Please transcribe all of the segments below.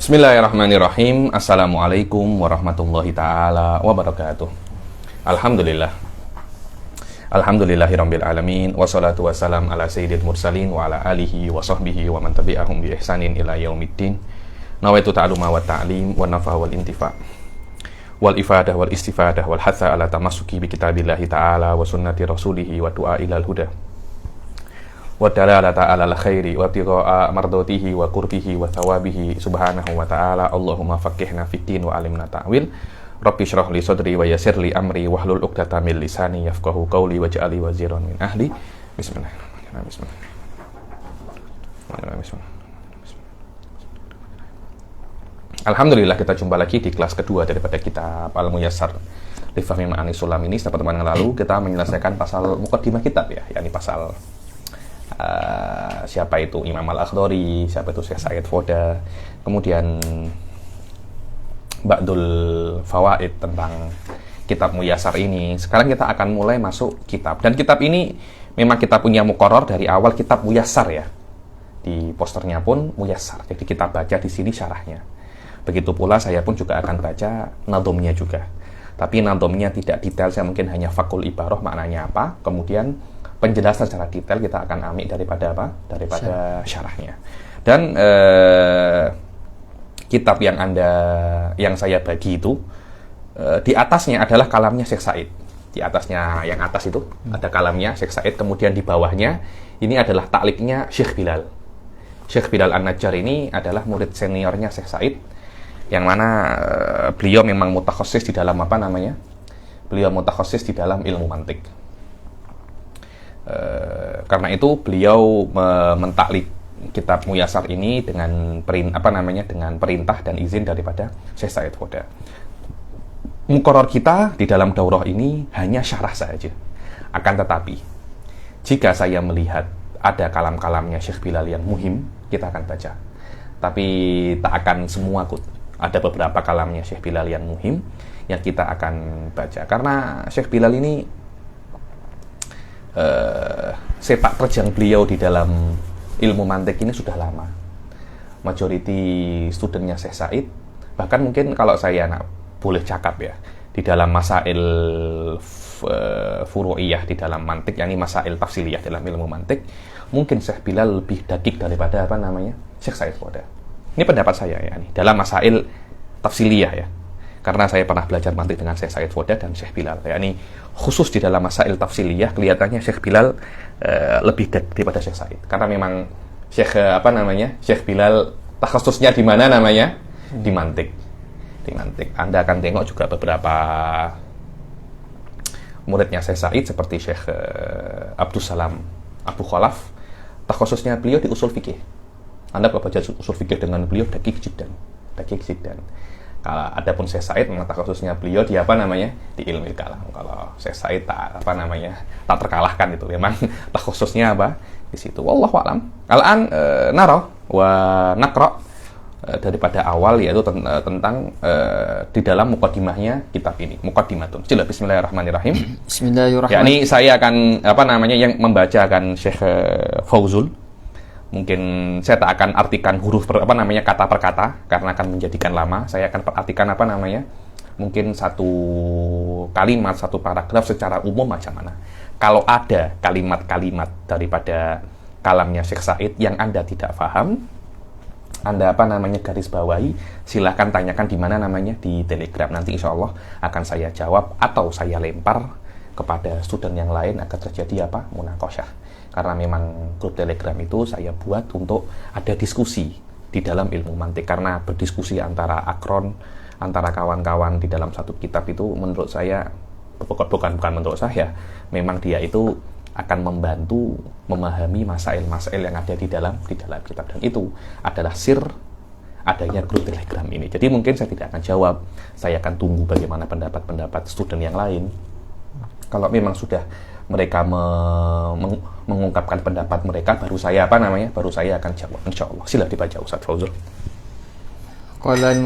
Bismillahirrahmanirrahim. Assalamualaikum warahmatullahi ta'ala wabarakatuh. Alhamdulillah. Alhamdulillahirabbil alamin. Wassalatu wassalam ala sayyidil mursalin wa ala alihi wa sahbihi wa man tabi'ahum bi ihsanin ila yaumiddin. Nawaitu ta'aluma wa ta'lim wa nafa wal intifa wal ifadah wal istifadah wal hatha ala tamassuki bi kitabillahi ta'ala wa sunnati rasulihi wa du'a ilal huda wa dalalata ala al-khairi wa tiraa mardatihi wa qurbihi wa thawabihi subhanahu wa ta'ala. Allahumma faqihna fid-din wa alimna ta'wil. Rabbi shrah li sadri wa yassir li amri wahlul 'uqdatam min lisani yafqahu qawli waj'alni waziran min ahli. Bismillahirrahmanirrahim. Alhamdulillah, kita jumpa lagi di kelas kedua daripada kitab Al-Muyassar li Fahmi Ma'ani Sulam ini. Pada pertemuan yang lalu kita menyelesaikan pasal muqaddimah kitab ya, yakni pasal siapa itu Imam Al-Akhdari, siapa itu Syekh Said Foda, kemudian Ba'dul Fawaid tentang kitab Muyassar ini. Sekarang kita akan mulai masuk kitab, dan kitab ini memang kita punya muqarrar dari awal, kitab Muyassar ya. Di posternya pun Muyassar, jadi kita baca di sini syarahnya. Begitu pula saya pun juga akan baca nadhomnya juga, tapi nadhomnya tidak detail, saya mungkin hanya fakul ibarah maknanya apa, kemudian penjelasan secara detail kita akan ambil daripada apa? Daripada syarahnya. Dan kitab yang saya bagi itu di atasnya adalah kalamnya Syekh Said. Di atasnya, yang atas itu ada kalamnya Syekh Said, kemudian di bawahnya ini adalah takliknya Syekh Bilal. Syekh Bilal An-Najjar ini adalah murid seniornya Syekh Said, yang mana beliau memang mutakhassis di dalam apa namanya? Beliau mutakhassis di dalam ilmu mantik. Karena itu beliau mentaklik kitab Muyassar ini dengan perintah dan izin daripada Syekh Said Foda. Muqarrar kita di dalam daurah ini hanya syarah saja. Akan tetapi jika saya melihat ada kalam-kalamnya Syekh Bilal yang muhim, kita akan baca. Tapi tak akan semua kut. Ada beberapa kalamnya Syekh Bilal yang muhim yang kita akan baca. Karena Syekh Bilal ini sepak terjang beliau di dalam ilmu mantik ini sudah lama. Majority studentnya Syekh Said, bahkan mungkin kalau saya boleh cakap ya, di dalam masail furu'iyah di dalam mantik, yakni masail tafsiliyah dalam ilmu mantik, mungkin Syekh Bilal lebih dakik daripada Syekh Said Foda. Ini pendapat saya ya, dalam masail tafsiliyah ya. Karena saya pernah belajar mantik dengan Syekh Said Foda dan Syekh Bilal. Yakni khusus di dalam masail tafsiliyah kelihatannya Syekh Bilal lebih daripada Syekh Said. Karena memang Syekh Bilal takhasusnya di mana namanya? Di mantik. Di mantik. Anda akan tengok juga beberapa muridnya Syekh Said seperti Syekh Abdul Salam Abu Khalaf. Takhasusnya beliau di usul fikih. Anda kalau baca usul fikih dengan beliau dakik jiddan. Kalau adapun Syekh Said memang takhasusnya beliau di di ilmu kalam. Kalau Syekh Said tak terkalahkan itu. Memang takhasusnya di situ. Wallahu a'lam. Al-an nara wa naqra daripada awal, yaitu tentang di dalam muqaddimahnya kitab ini. Muqaddimatun. Sila bismillahirrahmanirrahim. Bismillahirrahmanirrahim. Yakni saya akan yang membacakan Syekh Fauzul. Mungkin saya tak akan artikan huruf kata per kata karena akan menjadikan lama. Saya akan artikan mungkin satu kalimat, satu paragraf secara umum macam mana. Kalau ada kalimat-kalimat daripada kalamnya Syekh Said yang Anda tidak paham, Anda garis bawahi, silahkan tanyakan di mana di Telegram. Nanti insya Allah akan saya jawab atau saya lempar kepada student yang lain agar terjadi munaqasyah. Karena memang grup Telegram itu saya buat untuk ada diskusi di dalam ilmu mantik. Karena berdiskusi antara akron, antara kawan-kawan di dalam satu kitab itu menurut saya, bukan menurut saya, memang dia itu akan membantu memahami masail-masail yang ada di dalam kitab. Dan itu adalah sir adanya grup Telegram ini. Jadi mungkin saya tidak akan jawab. Saya akan tunggu bagaimana pendapat student yang lain. Kalau memang sudah mereka mengungkapkan pendapat mereka, baru saya akan jawab insyaallah. Sila dibaca Ustaz Fauzul. Qala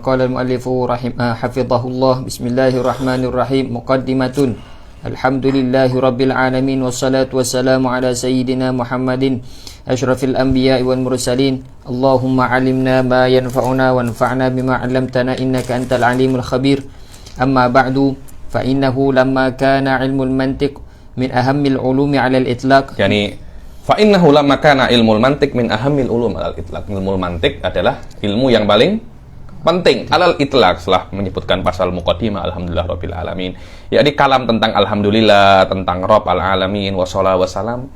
al-muallifu hafizahullah. Bismillahirrahmanirrahim. Muqaddimatun. Alhamdulillahi Rabbil Alamin. Wassalatu wassalamu ala Sayyidina Muhammadin Ashrafil Anbiya wal Mursalin. Allahumma alimna ma yanfa'una wanfa'na bima 'allamtana innaka antal alimul khabir. Amma ba'du, fa innahu lamma kana ilmul mantiq min ahammil ulumi 'ala al-itlaq. Yani fa innahu lamma kana ilmul mantiq min ahammil ulum 'ala al-itlaq. Ilmul mantiq adalah ilmu yang paling penting alal itlaq, setelah menyebutkan pasal muqaddimah alhamdulillah rabbil alamin, yakni kalam tentang alhamdulillah, tentang Rabb al-alamin, wassalam wassalam.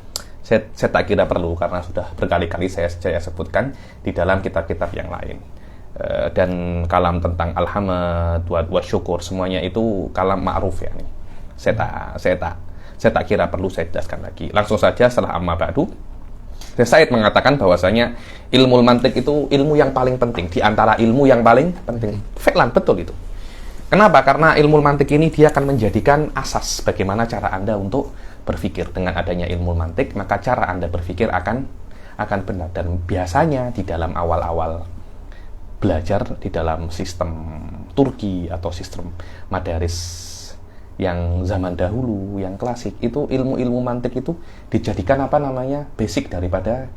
Saya tak kira perlu, karena sudah berkali-kali saya sebutkan di dalam kitab-kitab yang lain. Dan kalam tentang alhamd wa syukur, semuanya itu kalam ma'ruf ya. Saya tak kira perlu saya jelaskan lagi. Langsung saja setelah amma ba'du, Said mengatakan bahwasanya ilmu mantik itu ilmu yang paling penting di antara ilmu yang paling penting. Fi'lan, betul itu. Kenapa? Karena ilmu mantik ini dia akan menjadikan asas bagaimana cara Anda untuk berpikir. Dengan adanya ilmu mantik, maka cara Anda berpikir akan benar. Dan biasanya di dalam awal-awal belajar di dalam sistem Turki atau sistem madaris yang zaman dahulu, yang klasik, itu ilmu-ilmu mantik itu dijadikan basic daripada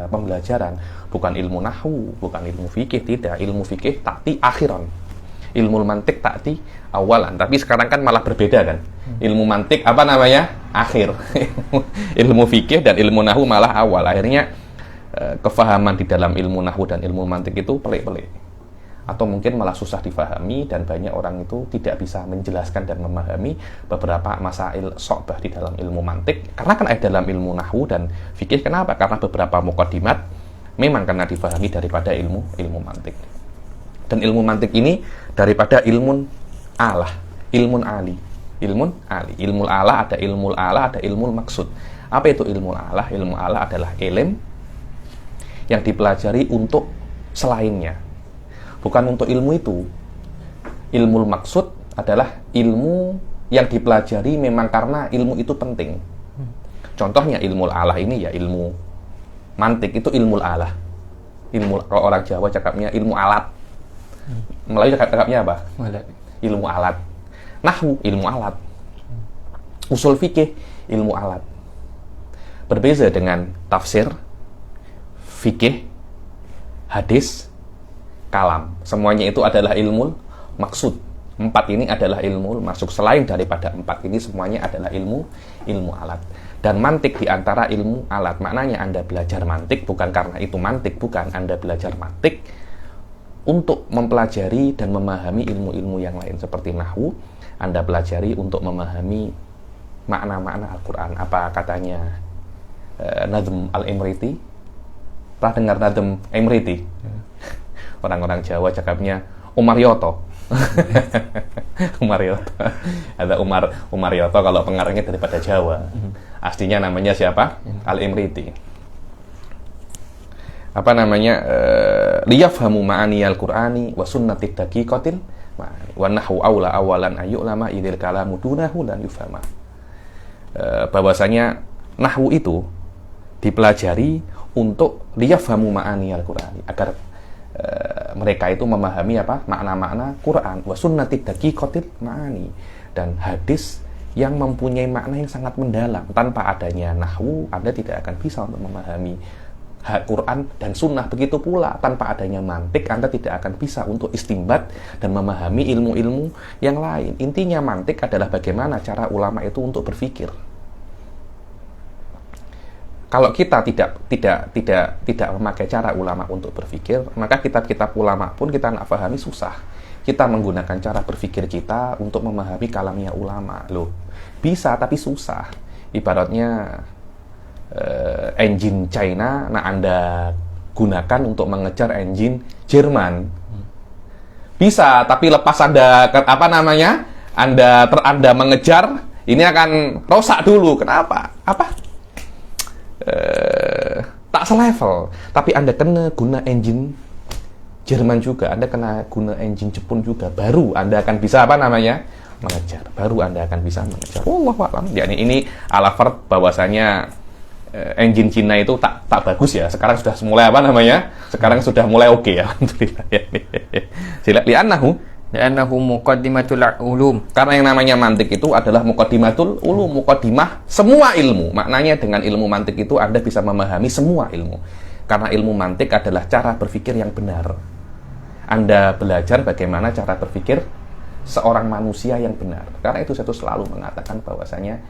pembelajaran. Bukan ilmu nahwu, bukan ilmu fikih, tidak. Ilmu fikih ta'ti akhiran, ilmu mantik ta'ti awalan. Tapi sekarang kan malah berbeda kan. Ilmu mantik akhir. Ilmu fikih dan ilmu nahwu malah awal. Akhirnya kefahaman di dalam ilmu nahwu dan ilmu mantik itu pelik-pelik, atau mungkin malah susah difahami, dan banyak orang itu tidak bisa menjelaskan dan memahami beberapa masail so'bah di dalam ilmu mantik. Karena kan ada dalam ilmu nahwu dan fikih. Kenapa? Karena beberapa muqaddimat memang kena difahami daripada ilmu mantik. Dan ilmu mantik ini daripada ilmun alah, ilmun ali. Ilmu alah ada ilmu alah, ada ilmu maksud. Apa itu ilmu alah? Ilmu alah adalah ilmu yang dipelajari untuk selainnya, bukan untuk ilmu itu. Ilmu maksud adalah ilmu yang dipelajari memang karena ilmu itu penting. Contohnya ilmu alah ini ya, ilmu mantik itu ilmu alah. Kalau orang Jawa cakapnya ilmu alat. Melayu cakapnya apa? Ilmu alat. Nahwu ilmu alat. Usul fikih ilmu alat. Berbeza dengan tafsir, fikih, hadis, kalam. Semuanya itu adalah ilmu maksud. 4 ini adalah ilmu masuk. Selain daripada 4 ini, semuanya adalah ilmu alat. Dan mantik diantara ilmu alat. Maknanya Anda belajar mantik bukan karena itu mantik, bukan. Anda belajar mantik untuk mempelajari dan memahami ilmu-ilmu yang lain seperti nahwu. Anda pelajari untuk memahami makna-makna Al-Quran. Apa katanya Nadhm Al-Imriti? Pernah dengar Nadhm Imriti? Orang-orang Jawa cakapnya Umar Yoto. Umar Yoto. Ada Umar Yoto kalau pengarangnya daripada Jawa. Aslinya namanya siapa? Al-Imriti. Liyafhamu ma'ani al-Qur'ani wa sunnati daqiqatil wa nahwu aula awalan ayyulama idil kalamu dunahu lan yufhama. Bahwasanya nahwu itu dipelajari untuk liyafhamu ma'ani al-Qur'ani, agar mereka itu memahami makna-makna Quran, wa sunnati daqiqatil ma'ani, dan hadis yang mempunyai makna yang sangat mendalam. Tanpa adanya nahwu, Anda tidak akan bisa untuk memahami Quran dan sunnah. Begitu pula tanpa adanya mantik, Anda tidak akan bisa untuk istimbat dan memahami ilmu-ilmu yang lain. Intinya mantik adalah bagaimana cara ulama itu untuk berpikir. Kalau kita tidak memakai cara ulama untuk berpikir, maka kitab-kitab ulama pun kita nggak pahami, susah. Kita menggunakan cara berpikir kita untuk memahami kalamnya ulama. Loh, bisa tapi susah. Ibaratnya engine China, Anda gunakan untuk mengejar engine Jerman. Bisa, tapi lepas Anda Anda mengejar, ini akan rusak dulu. Kenapa? Tak selevel. Tapi Anda kena guna engine Jerman juga, Anda kena guna engine Jepun juga, baru Anda akan bisa mengejar. Baru Anda akan bisa mengejar. Wallahu a'lam. Yani ini alafard bahwasanya engine Cina itu tak bagus ya. Sekarang sudah mulai Sekarang sudah mulai oke ya. Alhamdulillah. Li'annahu li'annahu muqaddimatul ulum. Karena yang namanya mantik itu adalah muqaddimatul ulum, muqaddimah semua ilmu. Maknanya dengan ilmu mantik itu Anda bisa memahami semua ilmu. Karena ilmu mantik adalah cara berpikir yang benar. Anda belajar bagaimana cara berpikir seorang manusia yang benar. Karena itu saya selalu mengatakan bahwasanya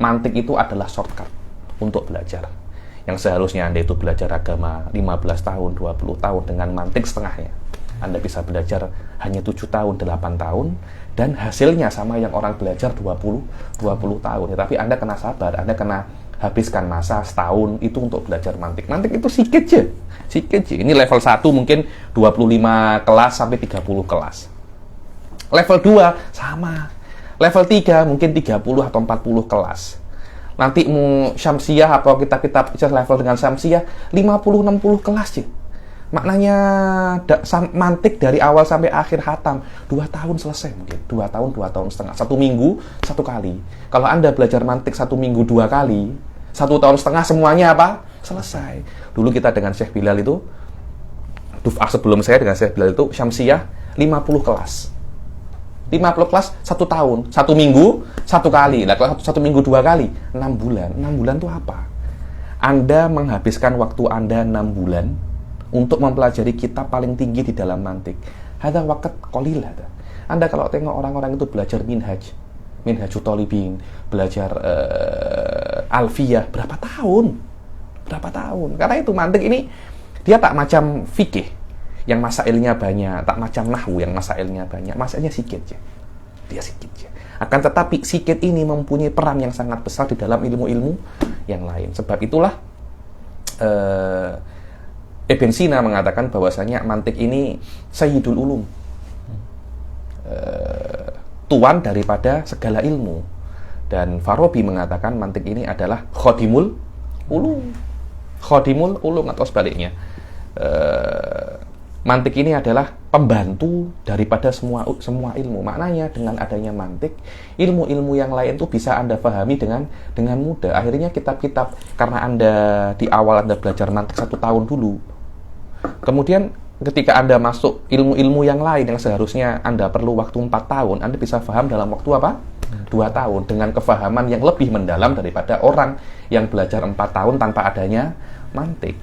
mantik itu adalah shortcut untuk belajar. Yang seharusnya Anda itu belajar agama 15 tahun, 20 tahun dengan mantik setengahnya. Anda bisa belajar hanya 7 tahun, 8 tahun, dan hasilnya sama yang orang belajar 20 tahun. Ya, tapi Anda kena sabar, Anda kena habiskan masa setahun itu untuk belajar mantik. Mantik itu sikit aja. Ini level 1 mungkin 25 kelas sampai 30 kelas. Level 2 sama. Level 3 mungkin 30 atau 40 kelas. Nanti mau Syamsiyah atau kitab-kitab level dengan Syamsiyah 50-60 kelas sih. Maknanya mantik dari awal sampai akhir khatam 2 tahun selesai mungkin. 2 tahun, 2 tahun setengah. 1 minggu 1 kali. Kalau Anda belajar mantik 1 minggu 2 kali, 1 tahun setengah semuanya apa? Selesai. Dulu kita dengan Syekh Bilal itu, sebelum saya dengan Syekh Bilal itu Syamsiyah 50 kelas. 50 kelas 1 tahun, 1 minggu 1 kali. Nah, kalau 1 minggu 2 kali 6 bulan. 6 bulan itu apa? Anda menghabiskan waktu Anda 6 bulan untuk mempelajari kitab paling tinggi di dalam mantik. Hadza waqt qalil hada. Anda kalau tengok orang-orang itu belajar Minhajut Thalibin, belajar Alfiyah berapa tahun? Karena itu mantik ini dia tak macam fikih yang masailnya banyak, tak macam nahwu yang masailnya banyak. Masailnya sikit aja. Dia sikit aja. Akan tetapi sikit ini mempunyai peran yang sangat besar di dalam ilmu-ilmu yang lain. Sebab itulah Ibn Sina mengatakan bahwasanya mantik ini sayyidul ulum, tuan daripada segala ilmu. Dan Farabi mengatakan mantik ini adalah khodimul ulum atau sebaliknya. Mantik ini adalah pembantu daripada semua ilmu. Maknanya dengan adanya mantik, ilmu-ilmu yang lain itu bisa Anda pahami dengan mudah. Akhirnya kitab-kitab, karena Anda di awal Anda belajar mantik 1 tahun dulu, kemudian ketika Anda masuk ilmu-ilmu yang lain yang seharusnya Anda perlu waktu 4 tahun, Anda bisa paham dalam waktu apa? 2 tahun, dengan kefahaman yang lebih mendalam daripada orang yang belajar 4 tahun tanpa adanya mantik.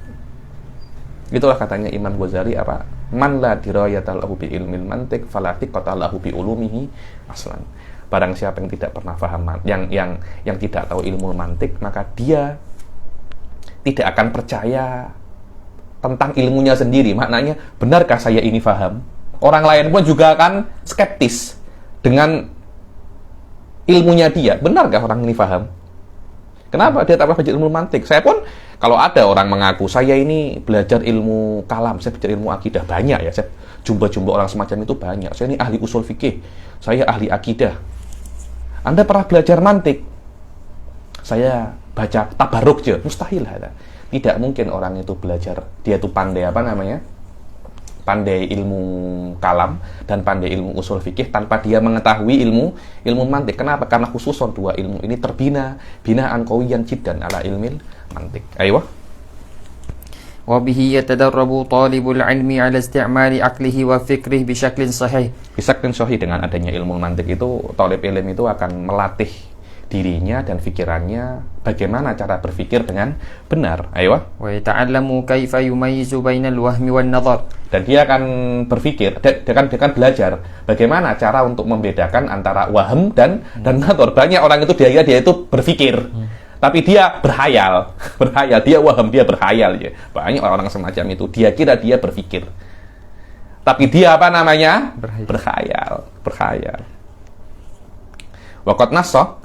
Itulah katanya Imam Ghazali apa? Man la dirayata lahu bi ilmil mantik fala thiqata lahu bi ulumihi aslan. Barang siapa yang tidak pernah paham yang tidak tahu ilmu mantik, maka dia tidak akan percaya tentang ilmunya sendiri. Maknanya, benarkah saya ini paham? Orang lain pun juga akan skeptis dengan ilmunya dia. Benarkah orang ini paham? Kenapa dia tak pernah belajar ilmu mantik? Saya pun, kalau ada orang mengaku, saya ini belajar ilmu kalam, saya belajar ilmu akidah, banyak ya, saya jumpa orang semacam itu banyak. Saya ini ahli usul fikih, saya ahli akidah. Anda pernah belajar mantik? Saya baca tabarruk aja, mustahil ada. Tidak mungkin orang itu belajar, dia itu pandai pandai ilmu kalam dan pandai ilmu usul fikih tanpa dia mengetahui ilmu mantik. Kenapa? Karena khususon 2 ilmu ini terbina binaan qawiyan jiddan ala ilmil mantik. Ayo. Wa bihi yatadarrabu talibul ilmi ala isti'mali aqlihi wa fikrihi bisyaklin sahih. Bisyaklin sahih, dengan adanya ilmu mantik itu talib ilmu itu akan melatih dirinya dan pikirannya bagaimana cara berpikir dengan benar. Ayo. Wa yata'allamu kaifa yumayyizu bainal wahmi wan nadhar. Dan dia akan berpikir, dia akan belajar bagaimana cara untuk membedakan antara waham dan nadhar. Banyak orang itu dia itu berpikir, tapi dia berhayal, dia waham, dia berhayal ya. Banyak orang semacam itu, dia kira dia berpikir, tapi dia apa namanya? Berhayal. Waqad nassa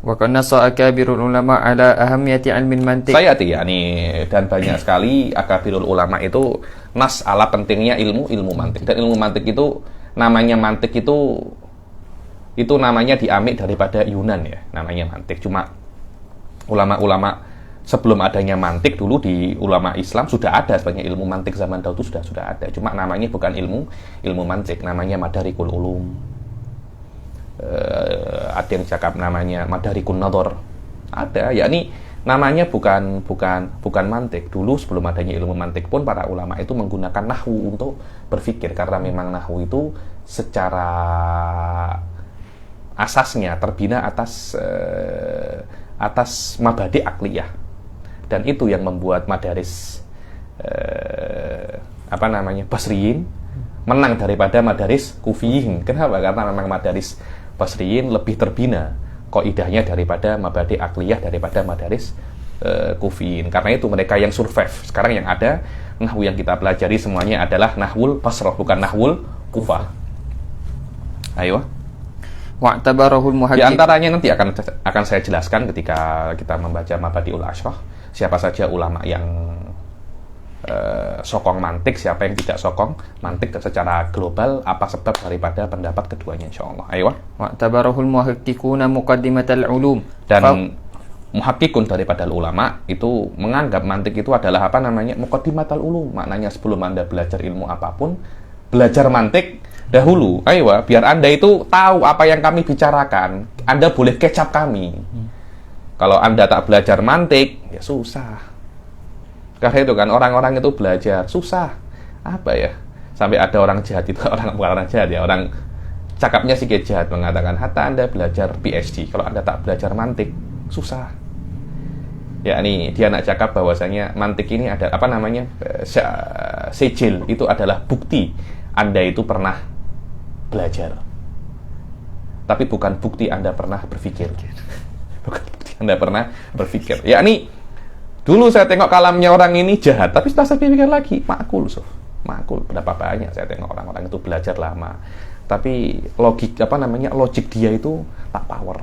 Wa kana akabirul ulama ala ahamiyati ilmin mantiq. Saya dan banyak sekali akabirul ulama itu nas ala pentingnya ilmu mantik. Dan ilmu mantik itu namanya namanya diambil daripada Yunan ya, namanya mantik. Cuma ulama-ulama sebelum adanya mantik dulu di ulama Islam sudah ada sebenarnya ilmu mantik, zaman dahulu itu sudah ada. Cuma namanya bukan ilmu mantik, namanya madarikul ulum. Ada yang cakap namanya madarikun nadhar, ada, yakni namanya bukan mantik. Dulu sebelum adanya ilmu mantik pun para ulama itu menggunakan nahwu untuk berpikir, karena memang nahwu itu secara asasnya terbina atas mabadi akliyah, dan itu yang membuat madaris Basriyin menang daripada madaris Kufiyin. Kenapa? Karena memang madaris Basriyin lebih terbina qaidahnya daripada mabadi akliyah, daripada madaris Kufiyin. Karena itu mereka yang survive. Sekarang yang ada nahwu yang kita pelajari semuanya adalah nahwul Basrah, bukan nahwul Kufah. Ayo. Wa'tabarahul Di muhaqqiq. antaranya nanti akan saya jelaskan ketika kita membaca Mabadiul Ashrah, siapa saja ulama yang sokong mantik, siapa yang tidak sokong mantik secara global, apa sebab daripada pendapat keduanya, insyaallah. Ayo. Wa'tabarahul muhaqqiquna muqaddimatal ulum. Dan muhakkikun daripada ulama itu menganggap mantik itu adalah muqaddimatal ulum. Maknanya sebelum Anda belajar ilmu apapun, belajar mantik dahulu. Ayo, biar Anda itu tahu apa yang kami bicarakan. Anda boleh kecap kami. Kalau Anda tak belajar mantik, ya susah. Karena itu kan orang-orang itu belajar susah. Apa ya? Sampai ada orang jahat itu, bukan orang jahat ya, orang cakapnya sedikit jahat, mengatakan hatta Anda belajar PhD, kalau Anda tak belajar mantik, susah. Ya, ini dia nak cakap bahwasanya mantik ini ada sijil, itu adalah bukti Anda itu pernah belajar. Tapi bukan bukti Anda pernah berpikir. Bukan bukti Anda pernah berpikir. Ya, ini dulu saya tengok kalamnya orang ini jahat, tapi setelah saya pikir lagi, makul. Berapa banyak saya tengok orang-orang itu belajar lama, tapi logik dia itu tak power.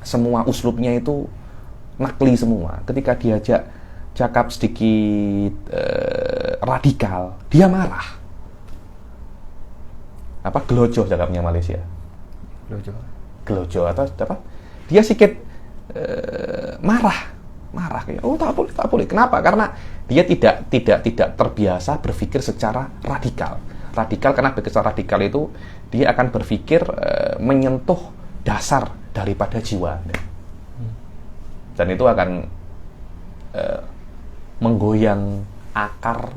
Semua uslubnya itu nakli semua. Ketika diajak cakap sedikit radikal, dia marah. Gelojo cakapnya Malaysia. Gelojo atau apa? Dia sedikit marah kayak, oh tak boleh. Kenapa? Karena dia tidak terbiasa berpikir secara radikal. Karena secara radikal itu dia akan berpikir menyentuh dasar daripada jiwa, dan itu akan menggoyang akar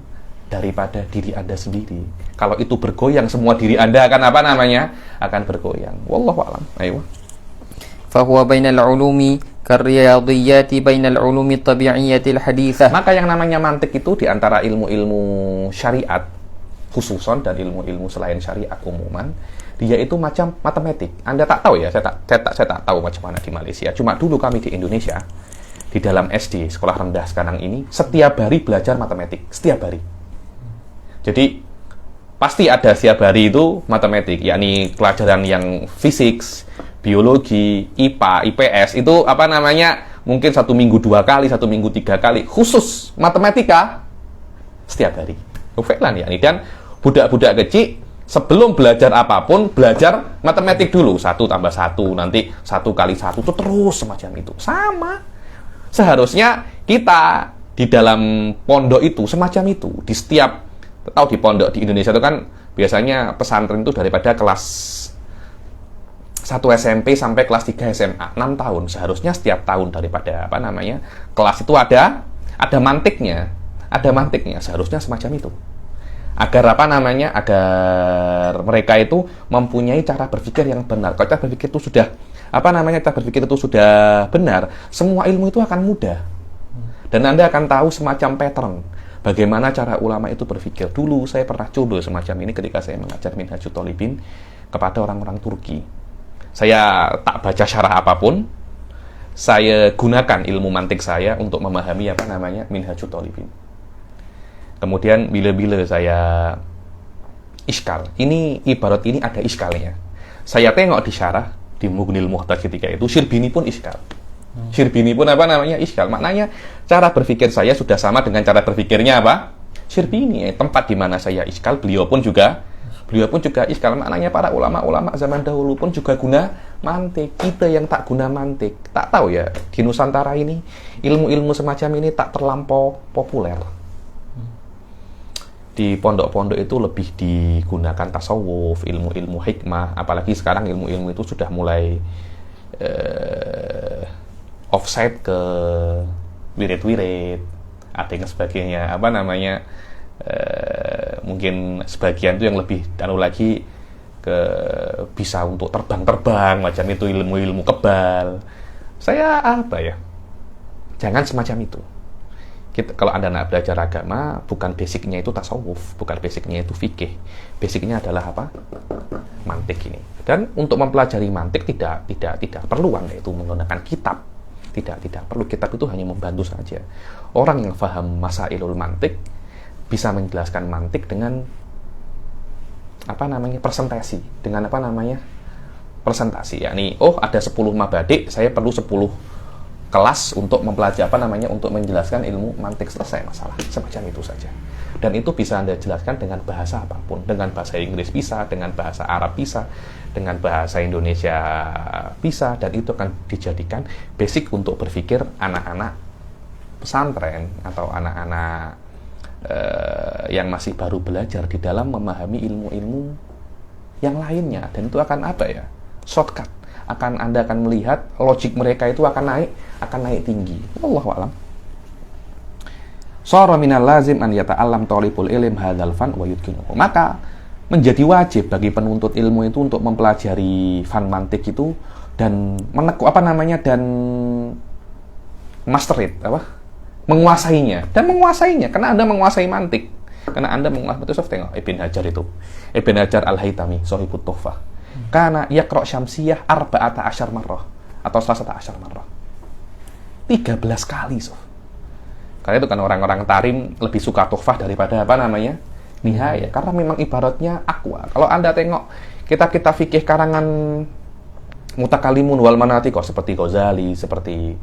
daripada diri Anda sendiri. Kalau itu bergoyang, semua diri Anda akan akan bergoyang. Wallahu a'lam. Ayo. Fahuwa bainal ulumi karriyadiyati bainal ulumi tabi'iyatil hadithah. Maka yang namanya mantik itu di antara ilmu-ilmu syariat khususon dan ilmu-ilmu selain syariat umuman, dia itu macam matematik. Anda tak tahu ya, saya tak tahu macam mana di Malaysia. Cuma dulu kami di Indonesia, di dalam SD, sekolah rendah sekarang ini, setiap hari belajar matematik, setiap hari. Jadi pasti ada setiap hari itu matematik, yakni pelajaran yang fisik, biologi, IPA, IPS, itu mungkin 1 minggu 2 kali, 1 minggu 3 kali, khusus matematika setiap hari. Ufeklan ya, dan budak-budak kecil sebelum belajar apapun, belajar matematik dulu, 1 tambah 1, nanti 1 kali 1, itu terus semacam itu. Sama. Seharusnya kita di dalam pondok itu semacam itu. Di setiap, tahu di pondok di Indonesia itu kan biasanya pesantren itu daripada kelas 1 SMP sampai kelas 3 SMA, 6 tahun. Seharusnya setiap tahun daripada kelas itu ada mantiknya. Ada mantiknya, seharusnya semacam itu. Agar agar mereka itu mempunyai cara berpikir yang benar. Kalau cara berpikir itu sudah cara berpikir itu sudah benar, semua ilmu itu akan mudah. Dan Anda akan tahu semacam pattern bagaimana cara ulama itu berpikir. Dulu saya pernah coba semacam ini ketika saya mengajar Minhajut Thalibin kepada orang-orang Turki. Saya tak baca syarah apapun, saya gunakan ilmu mantik saya untuk memahami Minhajut Thalibin. Kemudian bila-bila saya iskal, ini ibarat ini ada iskalnya. Saya tengok di syarah di Mughnil Muhtaj ketika itu, Syirbini pun iskal. Syirbini pun iskal. Maknanya cara berpikir saya sudah sama dengan cara berpikirnya Syirbini. Tempat di mana saya iskal, beliau pun juga iskal. Maknanya para ulama-ulama zaman dahulu pun juga guna mantik. Kita yang tak guna mantik, tak tahu ya, di Nusantara ini ilmu-ilmu semacam ini tak terlampau populer. Di pondok-pondok itu lebih digunakan tasawuf, ilmu-ilmu hikmah, apalagi sekarang ilmu-ilmu itu sudah mulai offside ke wirid-wirid, ada yang sebagainya, apa namanya, mungkin sebagian itu yang lebih lagi ke bisa untuk terbang-terbang macam itu, ilmu-ilmu kebal. Saya apa ya, jangan semacam itu. Kalau Anda nak belajar agama, bukan basicnya itu tasawuf, bukan basicnya itu fikih, basicnya adalah apa, mantik ini. Dan untuk mempelajari mantik tidak perlu Anda itu menggunakan kitab, tidak perlu. Kitab itu hanya membantu saja. Orang yang paham masailul mantik bisa menjelaskan mantik dengan apa namanya, presentasi, dengan apa namanya, presentasi, yakni ada 10 mabadik, saya perlu 10 kelas untuk mempelajari apa namanya, untuk menjelaskan ilmu mantik, selesai masalah, semacam itu saja. Dan itu bisa Anda jelaskan dengan bahasa apapun, dengan bahasa Inggris bisa, dengan bahasa Arab bisa, dengan bahasa Indonesia bisa, dan itu akan dijadikan basic untuk berpikir anak-anak pesantren atau anak-anak yang masih baru belajar di dalam memahami ilmu-ilmu yang lainnya. Dan itu akan apa ya, shortcut. Anda akan melihat logik mereka itu akan naik tinggi. Wallahu a'lam. Shara minal lazim an yata'allam talibul ilm hadzal fan wa yutqinuhu. Maka menjadi wajib bagi penuntut ilmu itu untuk mempelajari fan mantik itu dan dan master it, menguasainya karena Anda menguasai mantik. Karena Anda menguasai itu, tengok Ibn Hajar itu. Ibn Hajar Al-Haytami, Shahibut Tuhfah. Karena yaqra' syamsiyah arba'ata asyar marrah atau salasata asyar marrah. 13 kali, Sof. Karena itu kan orang-orang tarim lebih suka tuhfah daripada apa namanya, nihayah. Karena memang ibaratnya aqwa. Kalau Anda tengok kitab-kitab fikih karangan mutakalimun wal manatiqah seperti Ghazali, seperti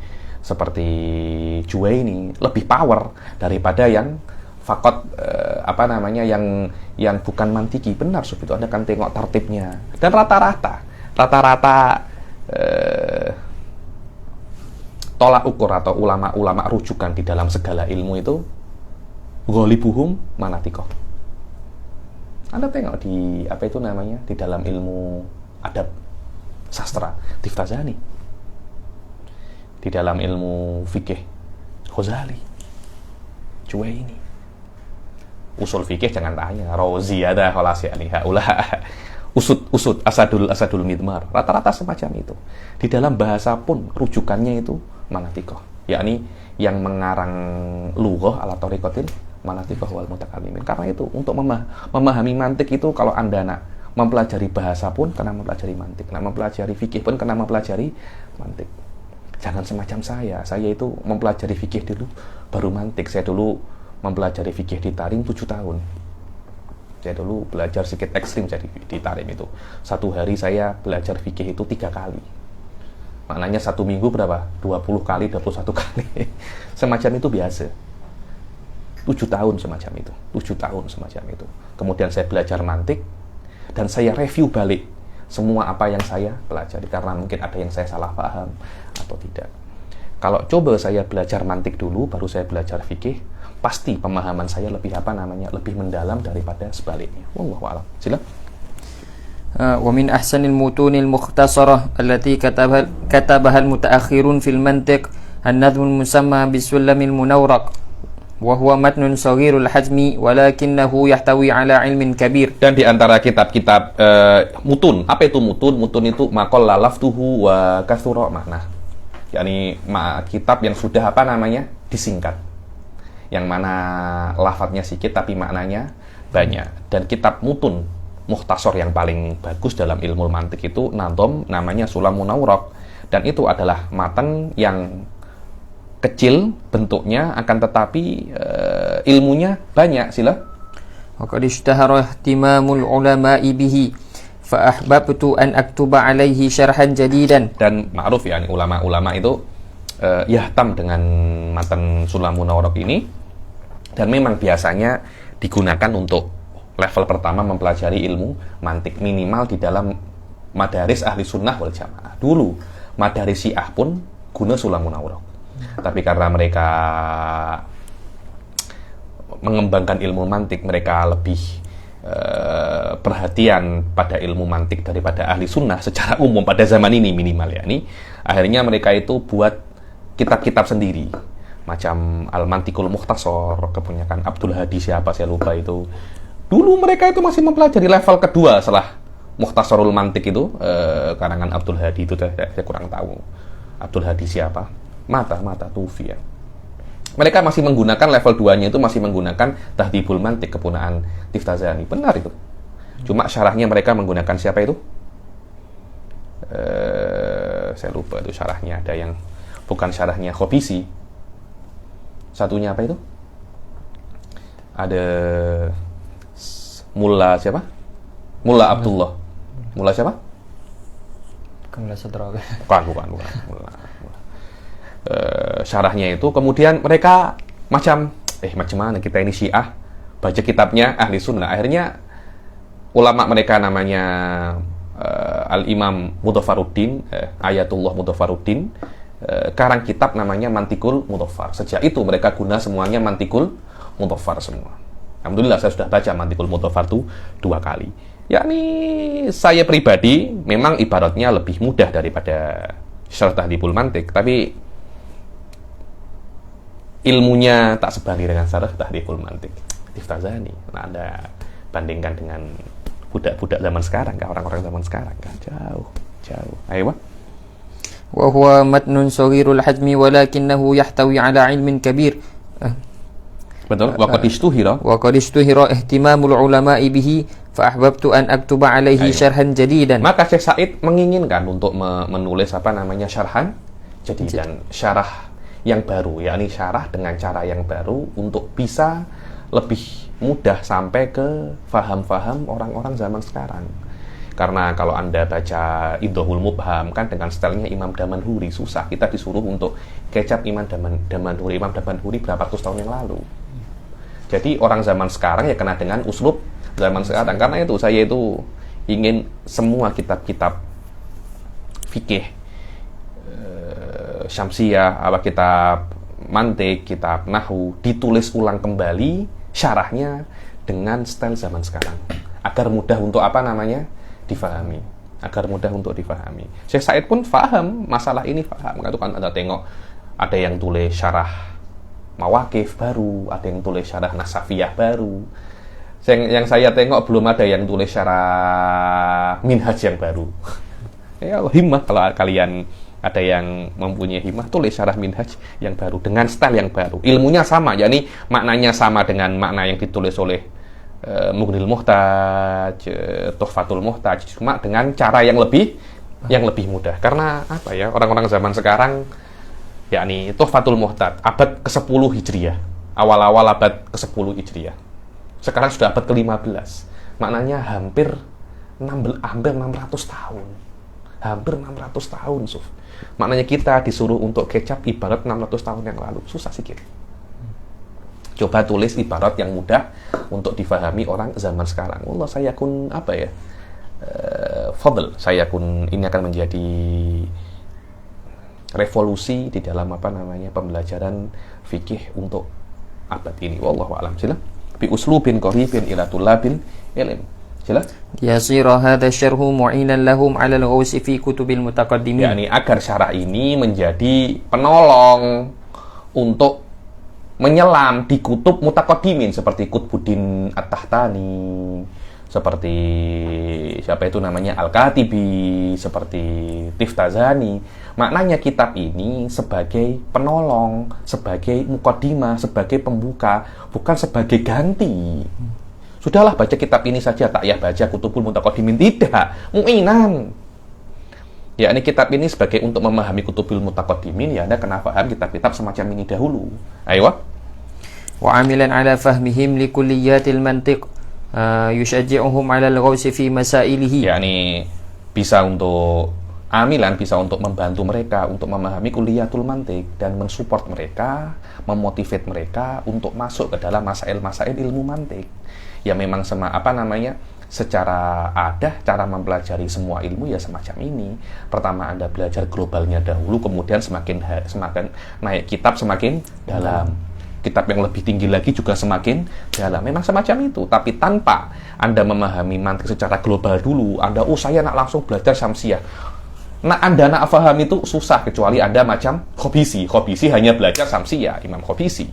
Juwaini, lebih power daripada yang fakot yang bukan mantiki. Benar, Sof, itu Anda kan tengok tartibnya. Dan rata-rata tolak ukur atau ulama-ulama rujukan di dalam segala ilmu itu ghalibuhum manatikoh. Anda tengok di di dalam ilmu adab sastra Tiftazani, di dalam ilmu fikih Ghazali, Juwaini, usul fikih jangan tanya, Razi ada khalas ya nih, usud asadul midmar, rata-rata semacam itu. Di dalam bahasa pun rujukannya itu manatikoh, yakni yang mengarang lughah ala thariqatil manatikoh wal mutakallimin. Karena itu untuk memahami mantik itu, kalau Anda nak mempelajari bahasa pun kena mempelajari mantik, nak mempelajari fikih pun kena mempelajari mantik. Jangan semacam saya itu mempelajari fikih dulu baru mantik. Saya dulu mempelajari fikih di Tarim 7 tahun. Saya dulu belajar sedikit ekstrim jadi di Tarim itu. Satu hari saya belajar fikih itu 3 kali. Maknanya 1 minggu berapa? 20 kali, 21 kali. Semacam itu biasa. 7 tahun semacam itu. 7 tahun semacam itu. Kemudian saya belajar mantik dan saya review balik semua apa yang saya pelajari, karena mungkin ada yang saya salah paham atau tidak. Kalau coba saya belajar mantik dulu baru saya belajar fikih, pasti pemahaman saya lebih lebih mendalam daripada sebaliknya. Wallahu a'lam. Silakan. Wa min ahsanil mutunil mukhtasarah allati katabaha al-mutaakhirun fil mantiq an-nadhmul musamma bisullamil munawraq wa huwa matnun saghirul hajmi walakinahu yahtawi ala ilmin kabir. Dan di antara kitab-kitab mutun, apa itu mutun? Mutun itu maqal laftuhu wa kathura makna. yakni kitab yang sudah disingkat, yang mana lafadznya sedikit tapi maknanya banyak. Dan kitab mutun mukhtasar yang paling bagus dalam ilmu mantik itu nadhom, namanya Sulamun Awraq, dan itu adalah matan yang kecil bentuknya akan tetapi ilmunya banyak. Sila. Wa qad ishtahara ihtimamul ulama'i bihi fa ahbabtu an aktuba alaihi syarhan jadidan. Dan ma'ruf ya, ulama-ulama itu yahtam dengan matan Sulamun Awraq ini, dan memang biasanya digunakan untuk level pertama mempelajari ilmu mantik, minimal di dalam madaris ahli sunnah wal jamaah. Dulu madaris syiah pun guna Sulamun Awraq, tapi karena mereka mengembangkan ilmu mantik, mereka lebih perhatian pada ilmu mantik daripada ahli sunnah secara umum pada zaman ini minimal ya. Ini akhirnya mereka itu buat kitab-kitab sendiri. Macam Al-Mantiqul Mukhtasar, kebanyakan Abdul Hadi siapa saya lupa itu. Dulu mereka itu masih mempelajari level kedua setelah Mukhtasarul Mantiq itu, karangan Abdul Hadi itu saya kurang tahu. Abdul Hadi siapa? Mata Tufi ya. Mereka masih menggunakan level 2-nya itu masih menggunakan Tahdhibul Mantiq kepunaan Tiftazani. Benar itu. Cuma syarahnya mereka menggunakan siapa itu? Saya lupa itu syarahnya. Ada yang bukan syarahnya Khobisi. Satunya apa itu? Ada Mulla siapa? Mulla Abdullah. Mulla siapa? Bukan Sadra. Bukan. Mulla. Syarahnya itu kemudian mereka macam mana kita ini Syiah baca kitabnya Ahli Sunnah, akhirnya ulama mereka namanya Al-Imam Mudhafaruddin, Ayatullah Mudhafaruddin, karang kitab namanya Mantiqul Mudhaffar. Sejak itu mereka guna semuanya Mantiqul Mudhaffar semua. Alhamdulillah saya sudah baca Mantiqul Mudhaffar itu 2 kali. Yakni saya pribadi memang ibaratnya lebih mudah daripada Syarah Tahdhibul Mantiq, tapi ilmunya tak sebanding dengan Syarah Tahdhibul Mantiq Tiftazani. Nah, Anda bandingkan dengan budak-budak zaman sekarang, orang-orang zaman sekarang kan jauh. Ayo. Wa huwa matnun saghirul hajmi walakinahu yahtawi ala ilmin kabir. Betul. Wa qad ishtuhira ihtimamul ulama'i bihi fa ahbabtu an aktuba alaihi syarhan jadidan. Maka Syekh Said menginginkan untuk menulis syarhan jadidan, syarah yang baru, yakni syarah dengan cara yang baru untuk bisa lebih mudah sampai ke faham-faham orang-orang zaman sekarang. Karena kalau Anda baca Idhahul Mubham kan dengan stylenya Imam Damanhuri susah. Kita disuruh untuk kecap Imam Damanhuri berapa ratus tahun yang lalu. Jadi orang zaman sekarang ya kena dengan uslub zaman sekarang. Karena itu saya itu ingin semua kitab-kitab fikih, Syamsiyah, kitab mantiq, kitab nahwu ditulis ulang kembali syarahnya dengan style zaman sekarang agar mudah untuk difahami. Syekh Said pun paham masalah ini, paham. Itu kan Anda tengok ada yang tulis syarah Mawaqif baru, ada yang tulis syarah Nasafiyah baru. Yang saya tengok belum ada yang tulis syarah Minhaj yang baru. Ya himmah, kalau kalian ada yang mempunyai himmah, tulis syarah Minhaj yang baru dengan style yang baru. Ilmunya sama, yakni maknanya sama dengan makna yang ditulis oleh Mughnil Muhtaj, Tuhfatul Muhtaj, cuma dengan cara yang lebih mudah. Karena orang-orang zaman sekarang yakni Tuhfatul Muhtaj abad ke-10 Hijriah, awal-awal abad ke-10 Hijriah. Sekarang sudah abad ke-15. Maknanya hampir 600 tahun. Hampir 600 tahun, Suf. Maknanya kita disuruh untuk kecap ibarat 600 tahun yang lalu. Susah sikit. Coba tulis ibarat yang mudah untuk difahami orang zaman sekarang. Allah, saya kun fadl. Ini akan menjadi revolusi di dalam pembelajaran fikih untuk abad ini. Wallahu a'lam. Sila bi uslubin qaribin ila tullabil ilm. Sila yasira hadha syarhu mu'inan lahum 'ala al-ghaus fi kutubil mutaqaddimin. Yani agar syarah ini menjadi penolong untuk menyelam di kutub mutaqaddimin seperti Qutbuddin At-Tahtani, seperti siapa itu namanya Al-Katibi, seperti Tiftazani. Maknanya kitab ini sebagai penolong, sebagai muqaddimah, sebagai pembuka, bukan sebagai ganti. Sudahlah baca kitab ini saja, tak payah baca Kutubul Mutaqaddimin, tidak, mu'inan. Ya, ini kitab ini sebagai untuk memahami Kutubul Mutaqaddimin, ya Anda kena paham kitab-kitab semacam ini dahulu. Ayo. Wa amilan ala fahmihim li kulliyatil mantiq yushajji'uhum 'ala al-ghaus fi masailihi. Yani bisa untuk membantu mereka untuk memahami kuliyatul mantiq dan mensupport mereka, memotivate mereka untuk masuk ke dalam masail-masail ilmu mantiq. Ya memang secara cara mempelajari semua ilmu ya semacam ini. Pertama Anda belajar globalnya dahulu, kemudian semakin naik kitab semakin dalam. Kitab yang lebih tinggi lagi juga semakin dalam. Memang semacam itu. Tapi tanpa Anda memahami mantik secara global dulu, saya nak langsung belajar Syamsiyah. Anda nak paham itu susah, kecuali Anda macam Khobisi. Khobisi hanya belajar Samsiyah, Imam Khobisi.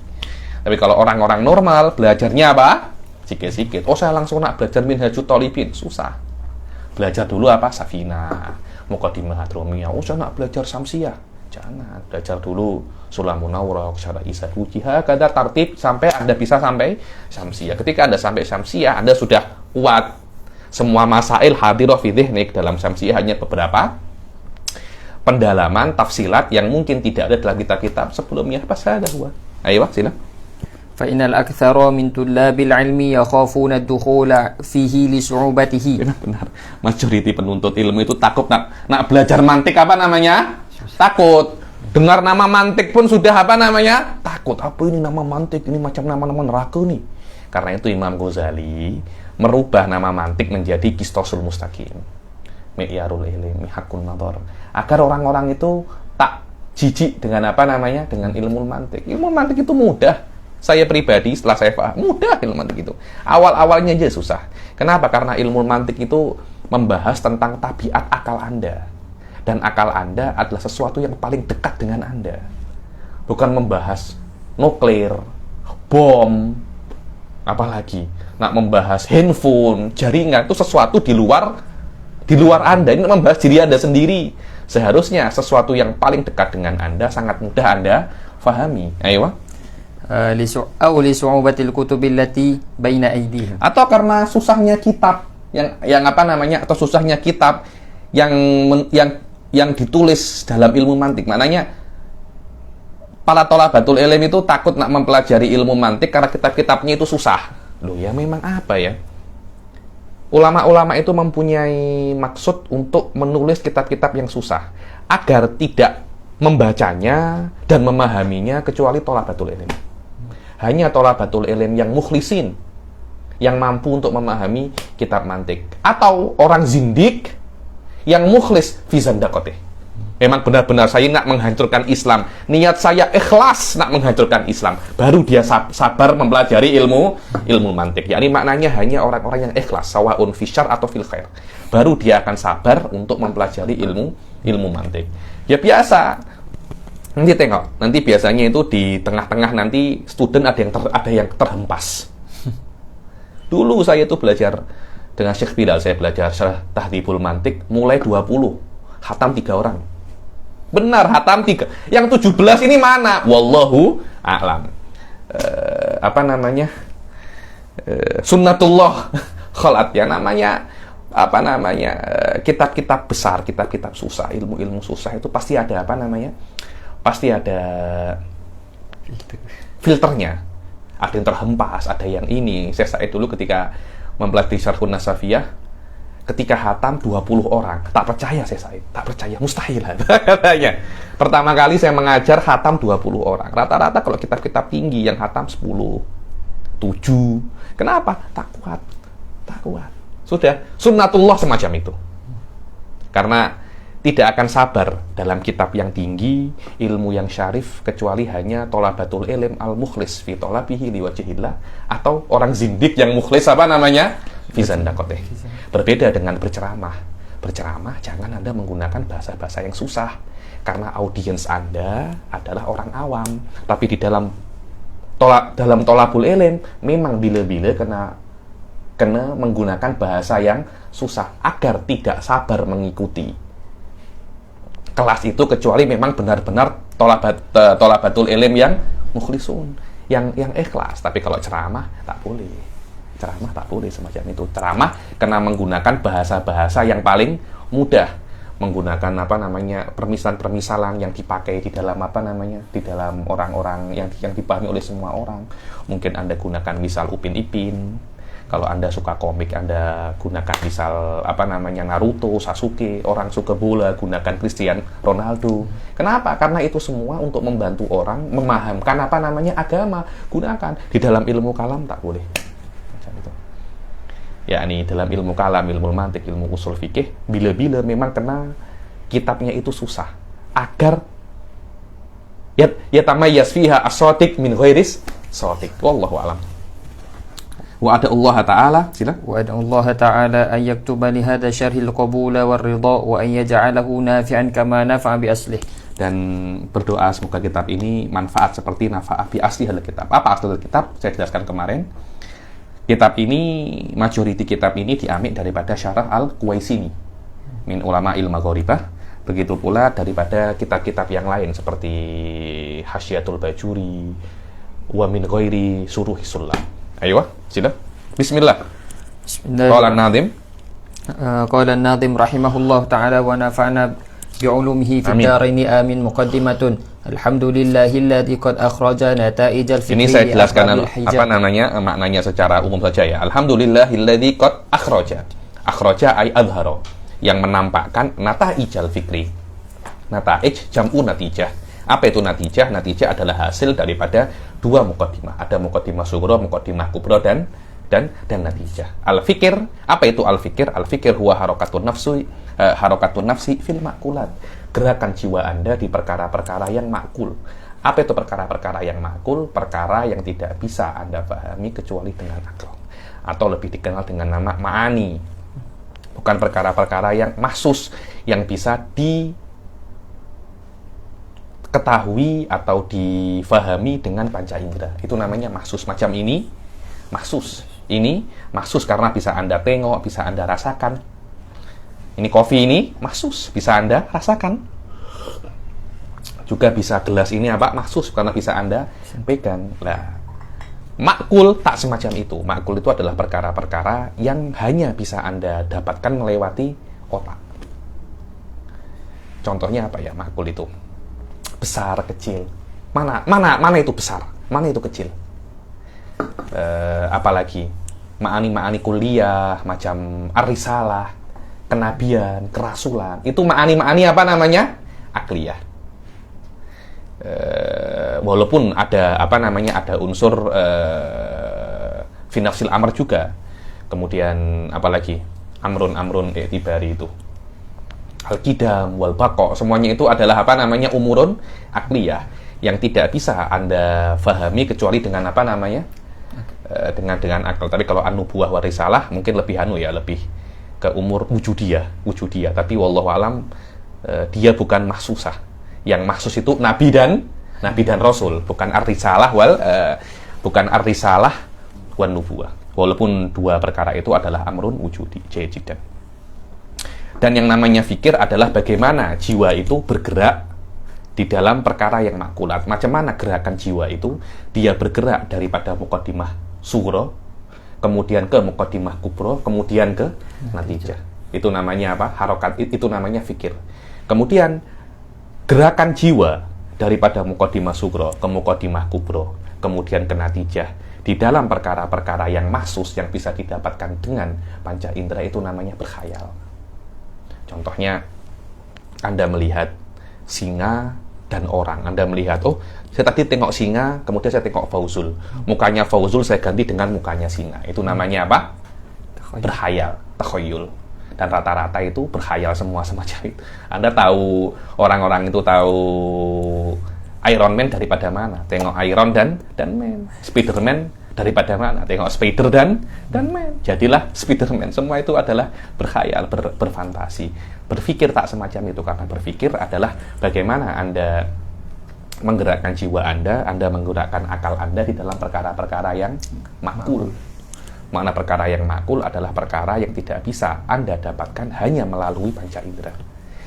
Tapi kalau orang-orang normal, belajarnya apa? Sikit-sikit. Oh, saya langsung nak belajar Minhajut Thalibin. Susah. Belajar dulu apa? Safinah, Muqaddimah Hadromiyah. Oh, saya nak belajar Samsiyah. Jangan. Belajar dulu Sulamun Nawraq, Syarah Isa Hujiha, kadar tartib, sampai Anda bisa sampai Samsiyah. Ketika Anda sampai Samsiyah, Anda sudah kuat. Semua masail hadirah fi dhihnik. Dalam Samsiyah hanya beberapa pendalaman, tafsilat yang mungkin tidak ada dalam kitab-kitab sebelumnya. Pas ada huwa. Ayo, sila. Fa innal aktsara min tullabil ilmi yakhafuna ad-dukhula fihi li su'ubatihi. Benar. Majority penuntut ilmu itu takut nak belajar mantik apa namanya? Takut. Dengar nama mantik pun sudah apa namanya? Takut. Apa ini nama mantik? Ini macam nama-nama neraka nih. Karena itu Imam Ghazali merubah nama mantik menjadi Qistosul Mustaqim. Mi'yarul ilmi, hakun nadhar. Agar orang-orang itu tak jijik dengan apa namanya? Dengan ilmu mantik. Ilmu mantik itu mudah. Saya pribadi setelah saya paham, mudah ilmu mantik itu. Awal-awalnya aja susah. Kenapa? Karena ilmu mantik itu membahas tentang tabiat akal Anda. Dan akal Anda adalah sesuatu yang paling dekat dengan Anda. Bukan membahas nuklir, bom, apalagi nak membahas handphone, jaringan, itu sesuatu di luar Anda. Ini membahas diri Anda sendiri. Seharusnya sesuatu yang paling dekat dengan Anda sangat mudah Anda fahami. Ayo. Li su'ubatil kutubil lati baina aydihim. Atau karena susahnya kitab yang apa namanya, atau susahnya kitab yang ditulis dalam ilmu mantik. Maknanya para thalabatul ilm itu takut nak mempelajari ilmu mantik karena kitab-kitabnya itu susah. Loh ya, memang apa ya? Ulama-ulama itu mempunyai maksud untuk menulis kitab-kitab yang susah agar tidak membacanya dan memahaminya kecuali thalabatul ilm. Hanya thalabatul ilm yang mukhlisin yang mampu untuk memahami kitab mantik, atau orang zindik yang mukhlis fi zandaqatih. Memang benar-benar saya nak menghancurkan Islam, niat saya ikhlas nak menghancurkan Islam, baru dia sabar mempelajari ilmu mantik. Yakni maknanya hanya orang-orang yang ikhlas, sawaun fi syarr atau fil khair, baru dia akan sabar untuk mempelajari ilmu mantik. Ya biasa. Nanti tengok, nanti biasanya itu di tengah-tengah nanti student ada yang terhempas. Dulu saya itu belajar dengan Syekh Bilal, saya belajar Syarah Tahdhibul Mantik mulai 20, khatam 3 orang. Benar, hatam 3. Yang 17 ini mana? Wallahu a'lam. Apa namanya? Sunnatullah khalat ya, namanya apa namanya? Kitab-kitab besar, kitab-kitab susah, ilmu-ilmu susah itu pasti ada apa namanya? Pasti ada filternya. Ada yang terhempas, ada yang ini. Saya dulu ketika mempelajari Syarhun Nasafiyah, ketika hatam 20 orang, tak percaya saya, tak percaya, mustahil katanya. Pertama kali saya mengajar hatam 20 orang. Rata-rata kalau kitab-kitab tinggi yang hatam 10, 7. Kenapa? Tak kuat. Sudah, sunnatullah semacam itu. Karena tidak akan sabar dalam kitab yang tinggi, ilmu yang syarif, kecuali hanya thalabatul ilm al-mukhlis fi thalabihi liwajhillah, atau orang zindik yang mukhlis apa namanya? Fi zandaqatih. Berbeda dengan berceramah. Berceramah jangan Anda menggunakan bahasa-bahasa yang susah, karena audiens Anda adalah orang awam. Tapi di dalam thalabul ilm memang bila-bila kena menggunakan bahasa yang susah agar tidak sabar mengikuti kelas itu, kecuali memang benar-benar thalabatul ilm yang mukhlisun, yang ikhlas. Tapi kalau ceramah tak boleh. Ceramah tak boleh semacam itu. Ceramah kena menggunakan bahasa-bahasa yang paling mudah, menggunakan apa namanya, permisalan-permisalan yang dipakai di dalam apa namanya, di dalam orang-orang yang dipahami oleh semua orang. Mungkin Anda gunakan misal Upin Ipin. Kalau Anda suka komik, Anda gunakan misal apa namanya, Naruto, Sasuke. Orang suka bola, gunakan Cristiano Ronaldo. Kenapa? Karena itu semua untuk membantu orang memahamkan apa namanya agama. Gunakan. Di dalam ilmu kalam tak boleh. Yakni dalam ilmu kalam, ilmu mantik, ilmu usul fikih, bila-bila memang kena kitabnya itu susah, agar yatamayyaz fiha as-shatiq min ghairis shatiq. Wallahu a'lam. Wa ada Allah Ta'ala, silakan. وأدعو الله تعالى أن يكتب لهذا الشرح القبول والرضا وأن يجعله نافعا كما نفع بأصله. Dan berdoa semoga kitab ini manfaat seperti nafaat bi asli hal kitab. Apa asli kitab? Saya jelaskan kemarin. Kitab ini, majority kitab ini diambil daripada Syarah Al-Quwaisini min ulama il-Maghribah. Begitu pula daripada kitab-kitab yang lain seperti Hasyiatul Bajuri wa min ghairi suruhi sullam. Ayo, sila. Bismillah. Qala an-Nadhim. Qala an-Nadhim rahimahullah ta'ala wa nafa'na bi'ulumihi fid daraini amin. Muqaddimatun. Alhamdulillahilladzi qad akhraja nata'ij al-fikri. Ini saya jelaskan maknanya secara umum saja ya. Alhamdulillahilladzi qad akhraja. Akhraja ay adhara, yang menampakkan nata'ij al-fikri. Nata'ij jam'u natijah. Apa itu natijah? Natijah adalah hasil daripada dua muqaddimah. Ada muqaddimah sughra, muqaddimah kubra dan natijah. Al-fikir, apa itu al-fikir? Al-fikir huwa harakatun nafsi fil makulat. Gerakan jiwa Anda di perkara-perkara yang makul. Apa itu perkara-perkara yang makul? Perkara yang tidak bisa Anda pahami kecuali dengan akal. Atau lebih dikenal dengan nama ma'ani. Bukan perkara-perkara yang mahsus, yang bisa diketahui atau difahami dengan panca indera. Itu namanya mahsus. Macam ini mahsus. Ini mahsus karena bisa Anda tengok, bisa Anda rasakan. Ini kopi ini mahsus, bisa Anda rasakan. Juga bisa gelas ini apa? Mahsus karena bisa Anda pegang. Nah, makul tak semacam itu. Makul itu adalah perkara-perkara yang hanya bisa Anda dapatkan melewati otak. Contohnya apa ya makul itu? Besar, kecil. Mana itu besar? Mana itu kecil? Apalagi ma'ani kuliah, macam ar-risalah, kenabian, kerasulan. Itu ma'ani apa namanya? Akliyah. Walaupun ada ada unsur fi nafsil amr juga. Kemudian apalagi amrun i'tibari itu. Al-qidam wal baqa, semuanya itu adalah umurun akliyah yang tidak bisa Anda fahami kecuali dengan dengan akal. Tapi kalau an-nubuwah wa risalah mungkin lebih lebih ke umur wujudiyah. Tapi wallahu alam dia bukan mahsusah. Yang mahsus itu nabi dan rasul, bukan ar-risalah wan nubuwah. Walaupun dua perkara itu adalah amrun wujudi, jayidan. Dan yang namanya fikir adalah bagaimana jiwa itu bergerak di dalam perkara yang makulat. Macam mana gerakan jiwa itu? Dia bergerak daripada muqaddimah sughra, kemudian ke muqaddimah kubra, kemudian ke natijah. Itu namanya apa? Harokat, itu namanya fikir. Kemudian gerakan jiwa daripada muqaddimah sughra ke muqaddimah kubra, kemudian ke natijah di dalam perkara-perkara yang mahsus yang bisa didapatkan dengan panca indera itu namanya berkhayal. Contohnya, Anda melihat singa dan orang. Anda melihat, oh, saya tadi tengok singa, kemudian saya tengok Fauzul. Mukanya Fauzul saya ganti dengan mukanya singa. Itu namanya apa? Berkhayal, takhayyul. Dan rata-rata itu berkhayal semua semacam itu. Anda tahu, orang-orang itu tahu Iron Man daripada mana? Tengok Iron dan Man. Spiderman daripada mana? Tengok Spider dan Man. Jadilah Spiderman. Semua itu adalah berkhayal, berfantasi. Berpikir tak semacam itu, karena berpikir adalah bagaimana Anda menggerakkan jiwa Anda menggunakan akal Anda di dalam perkara-perkara yang makul. Makna perkara yang makul adalah perkara yang tidak bisa Anda dapatkan hanya melalui panca indera.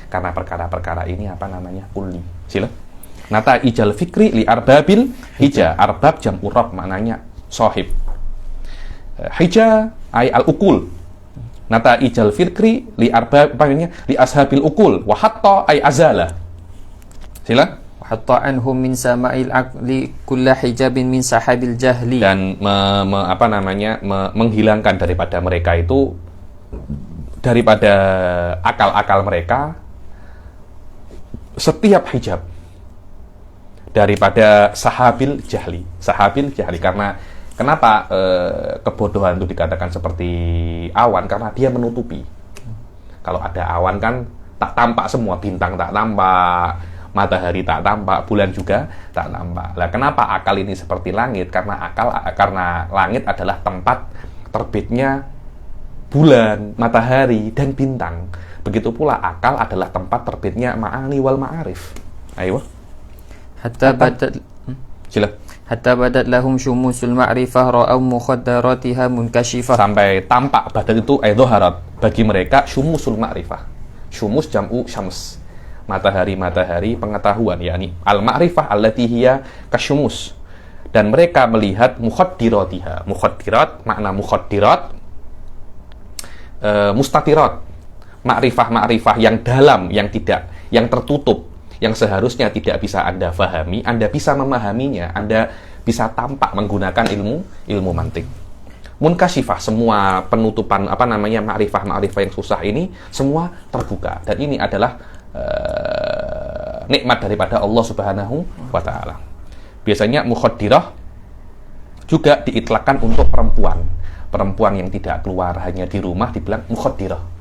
Karena perkara-perkara ini kulli. Sila. Nata ijal fikri li arbabil hija. Arbab jam'u rab, maknanya sahib. Hija ay al-ukul. Nata ijal fikri li arbab, li ashabil ukul. Wa hatta ay azala. Sila. Hatta anhum min sama'il aqli kulla hijabin min sahabil jahli. Dan menghilangkan daripada mereka itu, daripada akal-akal mereka setiap hijab daripada sahabil jahli. Karena kenapa kebodohan itu dikatakan seperti awan? Karena dia menutupi. Kalau ada awan kan tak tampak semua, bintang tak tampak, matahari tak tampak, bulan juga tak tampak. Lah kenapa akal ini seperti langit? Karena langit adalah tempat terbitnya bulan, matahari, dan bintang. Begitu pula akal adalah tempat terbitnya ma'ani wal ma'arif. Ayo. Hatta badat lahum syumusul ma'rifah ra'aw mukhaddaratiha munkashifah. Sampai tampak badat itu dhaharat bagi mereka syumusul ma'rifah. Syumus jam'u syams. Matahari pengetahuan, yakni al-ma'rifah allati hiya kasyumus. Dan mereka melihat mukhaddiratiha. Mukhaddirat, makna mukhaddirat mustatirat. Ma'rifah yang dalam, yang tertutup, yang seharusnya tidak bisa Anda fahami, Anda bisa memahaminya, Anda bisa tampak menggunakan ilmu mantik. Munkashifah, semua penutupan ma'rifah yang susah ini semua terbuka, dan ini adalah nikmat daripada Allah Subhanahu wa taala. Biasanya mukhaddirah juga diitlakkan untuk perempuan yang tidak keluar, hanya di rumah, dibilang mukhaddirah.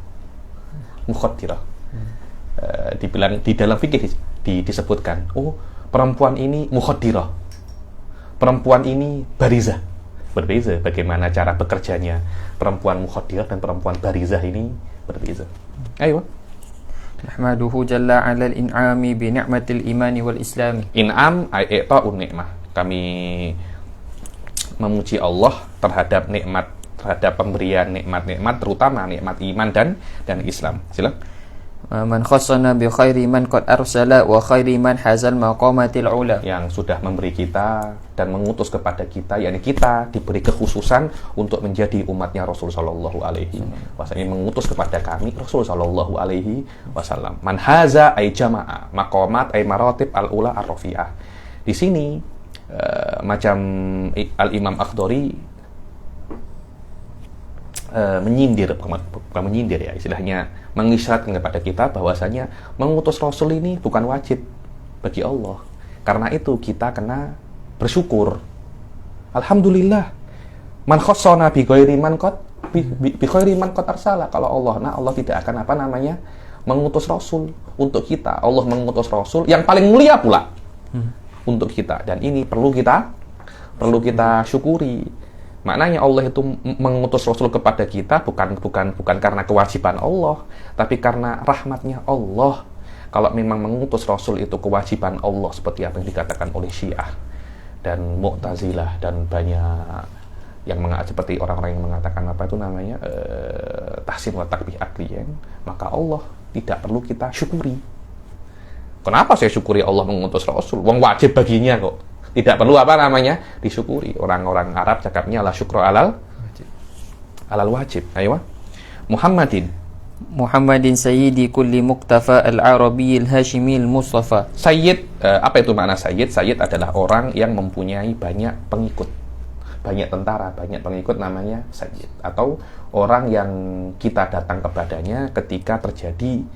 Dibilang di dalam fikih disebutkan, perempuan ini mukhaddirah, perempuan ini barizah. Berbeza bagaimana cara bekerjanya perempuan mukhaddirah dan perempuan barizah ini berbeza. Ayo. Nahmaduhu jalla 'ala al-in'ami bi ni'matil imani wal islami. In'am ay i'ta'un ni'mah. Kami memuji Allah terhadap nikmat, terhadap pemberian nikmat-nikmat, terutama nikmat iman dan Islam. Silakan. Man khassana bi khairi man qad arsala wa khairi man hazal maqamatil ula. Yang sudah memberi kita dan mengutus kepada kita, yakni kita diberi kekhususan untuk menjadi umatnya Rasul sallallahu alaihi wasallam, mengutus kepada kami Rasul sallallahu alaihi wasallam. Man haza ay jama'a maqamat ay maratib al ula ar rafi'ah. Di sini macam Al-Imam Akhdari menyindir, bukan menyindir ya, istilahnya mengisyaratkan kepada kita bahwasanya mengutus Rasul ini bukan wajib bagi Allah. Karena itu kita kena bersyukur. Alhamdulillah. Man khassana bi ghairi man qad arsala. Kalau Allah tidak akan mengutus Rasul untuk kita. Allah mengutus Rasul yang paling mulia pula untuk kita, dan ini perlu kita syukuri. Maknanya Allah itu mengutus Rasul kepada kita bukan karena kewajiban Allah, tapi karena rahmatnya Allah. Kalau memang mengutus Rasul itu kewajiban Allah, seperti apa yang dikatakan oleh Syiah dan Mu'tazilah dan banyak yang seperti orang-orang yang mengatakan tahsin wa takbih akliyen, maka Allah tidak perlu kita syukuri. Kenapa saya syukuri Allah mengutus Rasul? Wong wajib baginya kok. Tidak perlu disyukuri. Orang-orang Arab cakapnya la syukra alal wajib. Ayo. Muhammadin sayyidi kulli muktafa al-arabi al-hashimi al-mustafa. Sayyid, apa itu makna sayyid? Sayyid adalah orang yang mempunyai banyak pengikut, banyak tentara, banyak pengikut, namanya sayyid. Atau orang yang kita datang kepadanya ketika terjadi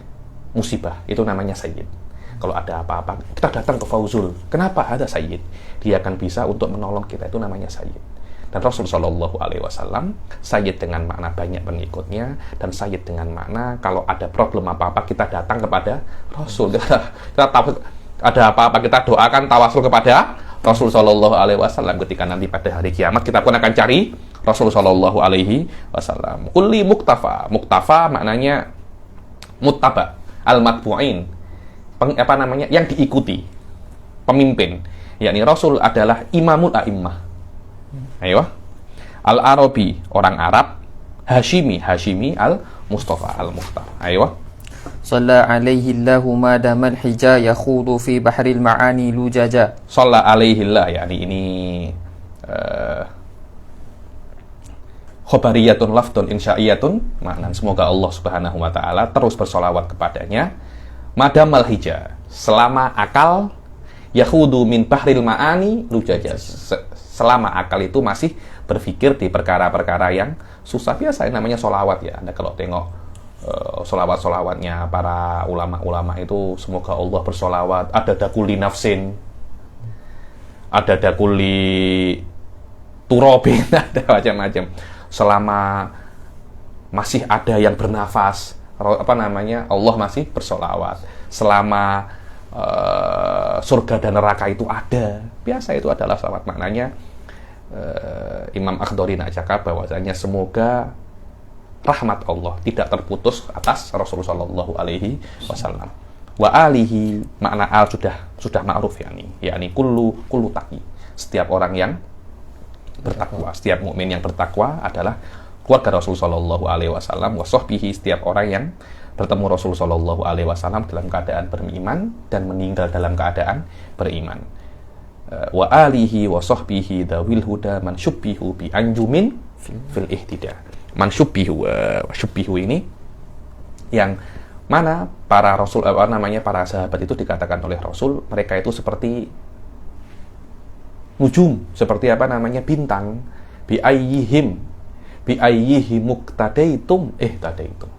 musibah, itu namanya sayyid. Kalau ada apa-apa, kita datang ke Fauzul. Kenapa? Ada sayyid. Dia akan bisa untuk menolong kita, itu namanya sayyid. Dan Rasul Shallallahu Alaihi Wasallam sayyid dengan makna banyak pengikutnya, dan sayyid dengan makna kalau ada problem apa-apa kita datang kepada Rasul. Kita tahu ada apa-apa kita doakan tawasul kepada Rasul Shallallahu Alaihi Wasallam. Ketika nanti pada hari kiamat kita pun akan cari Rasul Shallallahu Alaihi Wasallam. Kulli muktafa. Muktafa maknanya muttaba, al-matbu'in. Yang diikuti, pemimpin, yakni Rasul adalah imamul a'immah. Ayo. Al-Arabi, orang Arab. Hashimi al-Mustafa, al-Mukhtar. Ayo. Shalla alaihi Allahu ma damal hija yakhudu fi bahril ma'ani lujaja. Shalla alaihi Allah, yakni ini khobariyatun laftun insya'iyatun, makna semoga Allah Subhanahu wa taala terus bersolawat kepadanya. Madamal hija, selama akal, yahudu min bahril ma'ani lujaja, selama akal itu masih berpikir di perkara-perkara yang susah. Biasa namanya solawat ya. Anda kalau tengok solawat-solawatnya para ulama-ulama itu, semoga Allah bersolawat, ada dakuli nafsin, ada dakuli turobin, ada macam-macam. Selama masih ada yang bernafas, Allah masih bersolawat. Selama surga dan neraka itu ada. Biasa itu adalah salawat. Maknanya Imam Akhdari nak cakap bahwasanya semoga rahmat Allah tidak terputus atas Rasulullah Shallallahu Alaihi Wasallam. Wa alihi, makna al sudah ma'ruf yakni kullu taqi. Setiap orang yang bertakwa, setiap mukmin yang bertakwa adalah keluarga Rasulullah Shallallahu Alaihi Wasallam. Wa sahbihi, setiap orang yang bertemu Rasulullah Shallallahu Alaihi Wasallam dalam keadaan beriman dan meninggal dalam keadaan beriman. Wa alihi wa sahbihi dawil huda man syubbihu bi anjumin fil ihtida. Man syubbihu, syubbihu ini yang mana para rasul para sahabat itu dikatakan oleh Rasul mereka itu seperti nujum, seperti bintang. Bi ayyihi muqtadaitum tadaitum.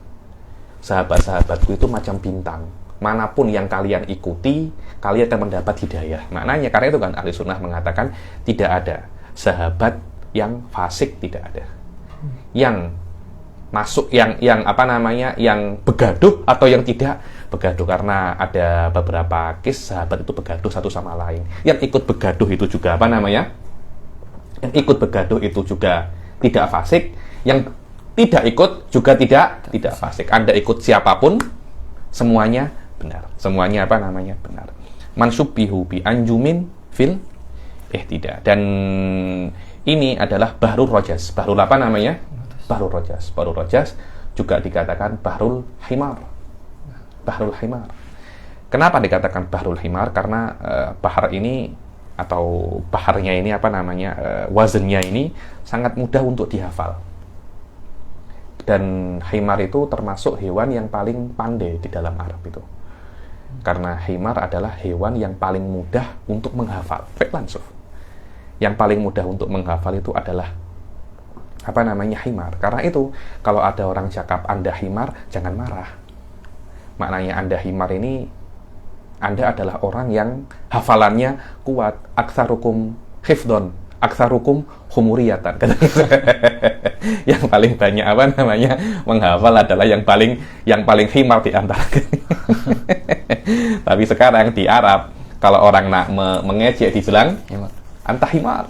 Sahabat-sahabatku itu macam bintang. Manapun yang kalian ikuti, kalian akan mendapat hidayah. Maknanya karena itu kan ahli sunnah mengatakan tidak ada sahabat yang fasik, tidak ada. Yang masuk yang begaduh atau yang tidak begaduh, karena ada beberapa kisah sahabat itu begaduh satu sama lain. Yang ikut begaduh itu juga Yang ikut begaduh itu juga tidak fasik, yang tidak ikut juga tidak fasik. Anda ikut siapapun, semuanya benar. Semuanya benar. Mansubbihu bi anjumin fil ihtida. Dan ini adalah bahrul rojas. Bahrul rojas. Bahrul rojas juga dikatakan bahrul himar. Bahrul himar. Kenapa dikatakan bahrul himar? Karena bahar ini atau baharnya ini wazannya ini sangat mudah untuk dihafal. Dan himar itu termasuk hewan yang paling pandai di dalam Arab itu. Karena himar adalah hewan yang paling mudah untuk menghafal. Yang paling mudah untuk menghafal itu adalah himar. Karena itu kalau ada orang cakap Anda himar, jangan marah. Maknanya Anda himar ini, Anda adalah orang yang hafalannya kuat. Aktsarukum hifdon, aktsarukum humuriyatan. Yang paling banyak menghafal adalah yang paling himar di antara. Tapi sekarang di Arab kalau orang nak mengejek dibilang anta himar.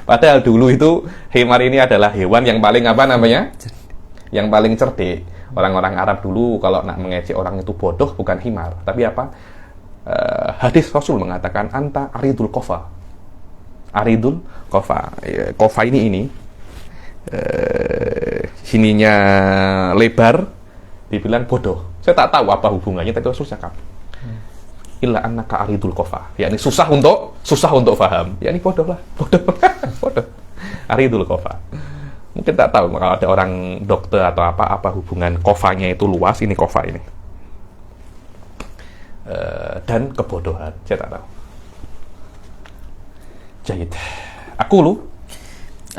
Padahal dulu itu himar ini adalah hewan yang paling yang paling cerdik. Orang-orang Arab dulu kalau nak mengejek orang itu bodoh bukan himar, tapi hadis Rasul mengatakan anta aridul kofa. Aridul kofa. Kofa ini sininya lebar, dibilang bodoh. Saya tak tahu apa hubungannya, tapi Rasul cakap illa annaka aridul kofa, yakni susah untuk paham, yakni bodoh. Aridul kofa. Mungkin tak tahu kalau ada orang dokter atau apa hubungan kofanya itu luas, ini kofa ini dan kebodohan, saya tak tahu. Jahid.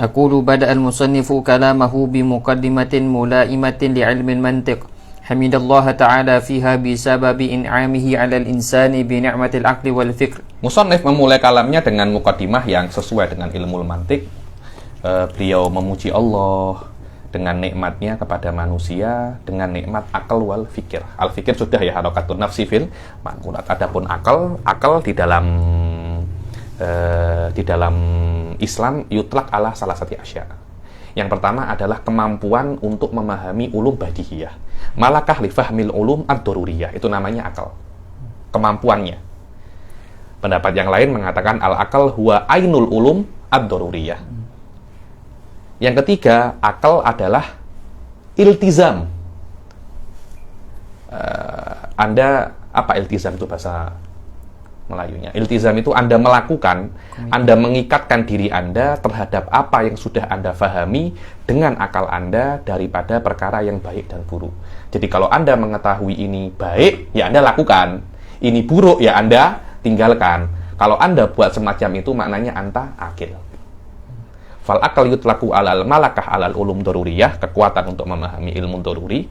Aqulu bada al-musannifu kalamahu bi muqaddimatin mulaimatin li ilmi al-mantiq. Hamidallah ta'ala fiha bi sababi in'amihi 'ala al-insani bi ni'matil aqli wal fikr. Musannif memulai kalamnya dengan muqaddimah yang sesuai dengan ilmu mantik. Beliau memuji Allah dengan nikmatnya kepada manusia dengan nikmat akal wal fikir. Al-fikir sudah ya harokatun nafsi fil ma'qulat. Adapun akal di dalam Islam yutlak ala salah satu asya. Yang pertama adalah kemampuan untuk memahami ulum badihiyah. Malakah li fahmil ulum ad-daruriyah. Itu namanya akal. Kemampuannya. Pendapat yang lain mengatakan al-akal huwa ainul ulum ad-daruriyah. Yang ketiga, akal adalah iltizam. Anda, apa iltizam itu bahasa Melayunya? Iltizam itu Anda melakukan, Anda mengikatkan diri Anda terhadap apa yang sudah Anda fahami dengan akal Anda daripada perkara yang baik dan buruk. Jadi kalau Anda mengetahui ini baik, ya Anda lakukan. Ini buruk, ya Anda tinggalkan. Kalau Anda buat semacam itu, maknanya Anda akil. Fal akal yutlaku alal malakah alal ulum daruriyah, kekuatan untuk memahami ilmu daruri,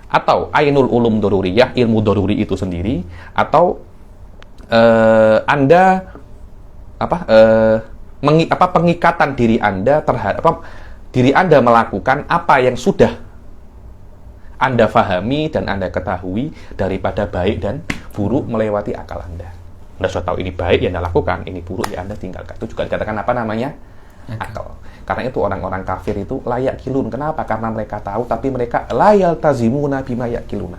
atau ainul ulum daruriyah, ilmu daruri itu sendiri, atau Anda pengikatan diri Anda terhadap diri Anda melakukan apa yang sudah Anda fahami dan Anda ketahui daripada baik dan buruk melewati akal Anda. Anda sudah tahu ini baik, ya Anda lakukan, ini buruk, ya Anda tinggalkan. Itu juga dikatakan apa namanya? Akal. Karena itu orang-orang kafir itu layak kilun. Kenapa? Karena mereka tahu, tapi mereka layal tazimuna bima yakiluna.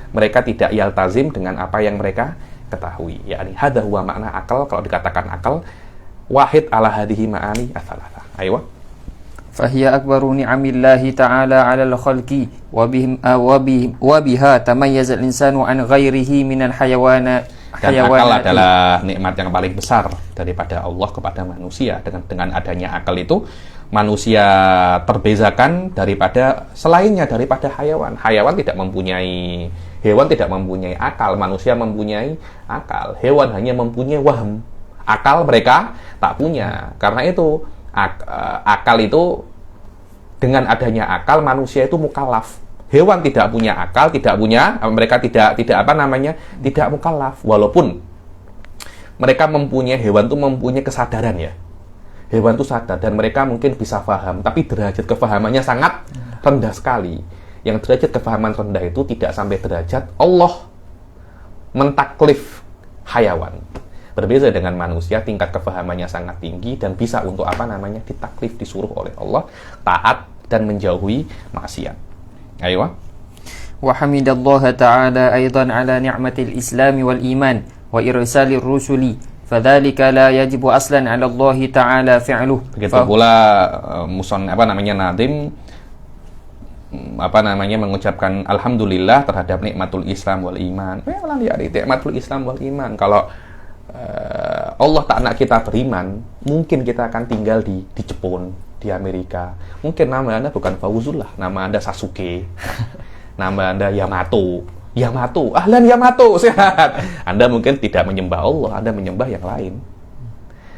Mereka tidak yaltazim dengan apa yang mereka ketahui. Yani hadha huwa makna akal. Kalau dikatakan akal, wahid ala hadihi ma'ani athalatha. Ayo. فهي أكبر نعم الله تعالى على الخلق وبها تميز الإنسان عن غيره من الحيوانات. Dan akal adalah nikmat yang paling besar daripada Allah kepada manusia. Dengan adanya akal itu, manusia terbezakan daripada selainnya, daripada hewan. Hewan tidak mempunyai akal, manusia mempunyai akal. Hewan hanya mempunyai waham. Akal mereka tak punya. Karena itu akal itu, dengan adanya akal manusia itu mukallaf. Hewan tidak punya akal, mereka tidak mukallaf. Walaupun mereka hewan itu mempunyai kesadaran ya. Hewan itu sadar dan mereka mungkin bisa paham, tapi derajat kefahamannya sangat rendah sekali. Yang derajat kefahaman rendah itu tidak sampai derajat Allah mentaklif hayawan. Berbeda dengan manusia, tingkat kefahamannya sangat tinggi dan bisa untuk ditaklif, disuruh oleh Allah taat dan menjauhi maksiat. Ayo. Wa hamidallaha ta'ala aidan ala ni'matil islam wal iman wa irsalir rusuli fadzalika la yajibu aslan 'ala Allah ta'ala fi'luh. Begitu pula Nadim mengucapkan alhamdulillah terhadap nikmatul Islam wal iman. Nikmatul Islam wal iman. Kalau Allah tak nak kita beriman, mungkin kita akan tinggal di Jepun, di Amerika. Mungkin nama Anda bukan Fauzul lah, nama Anda Sasuke, nama Anda Yamato, ahlan Yamato, sehat. Anda mungkin tidak menyembah Allah, Anda menyembah yang lain.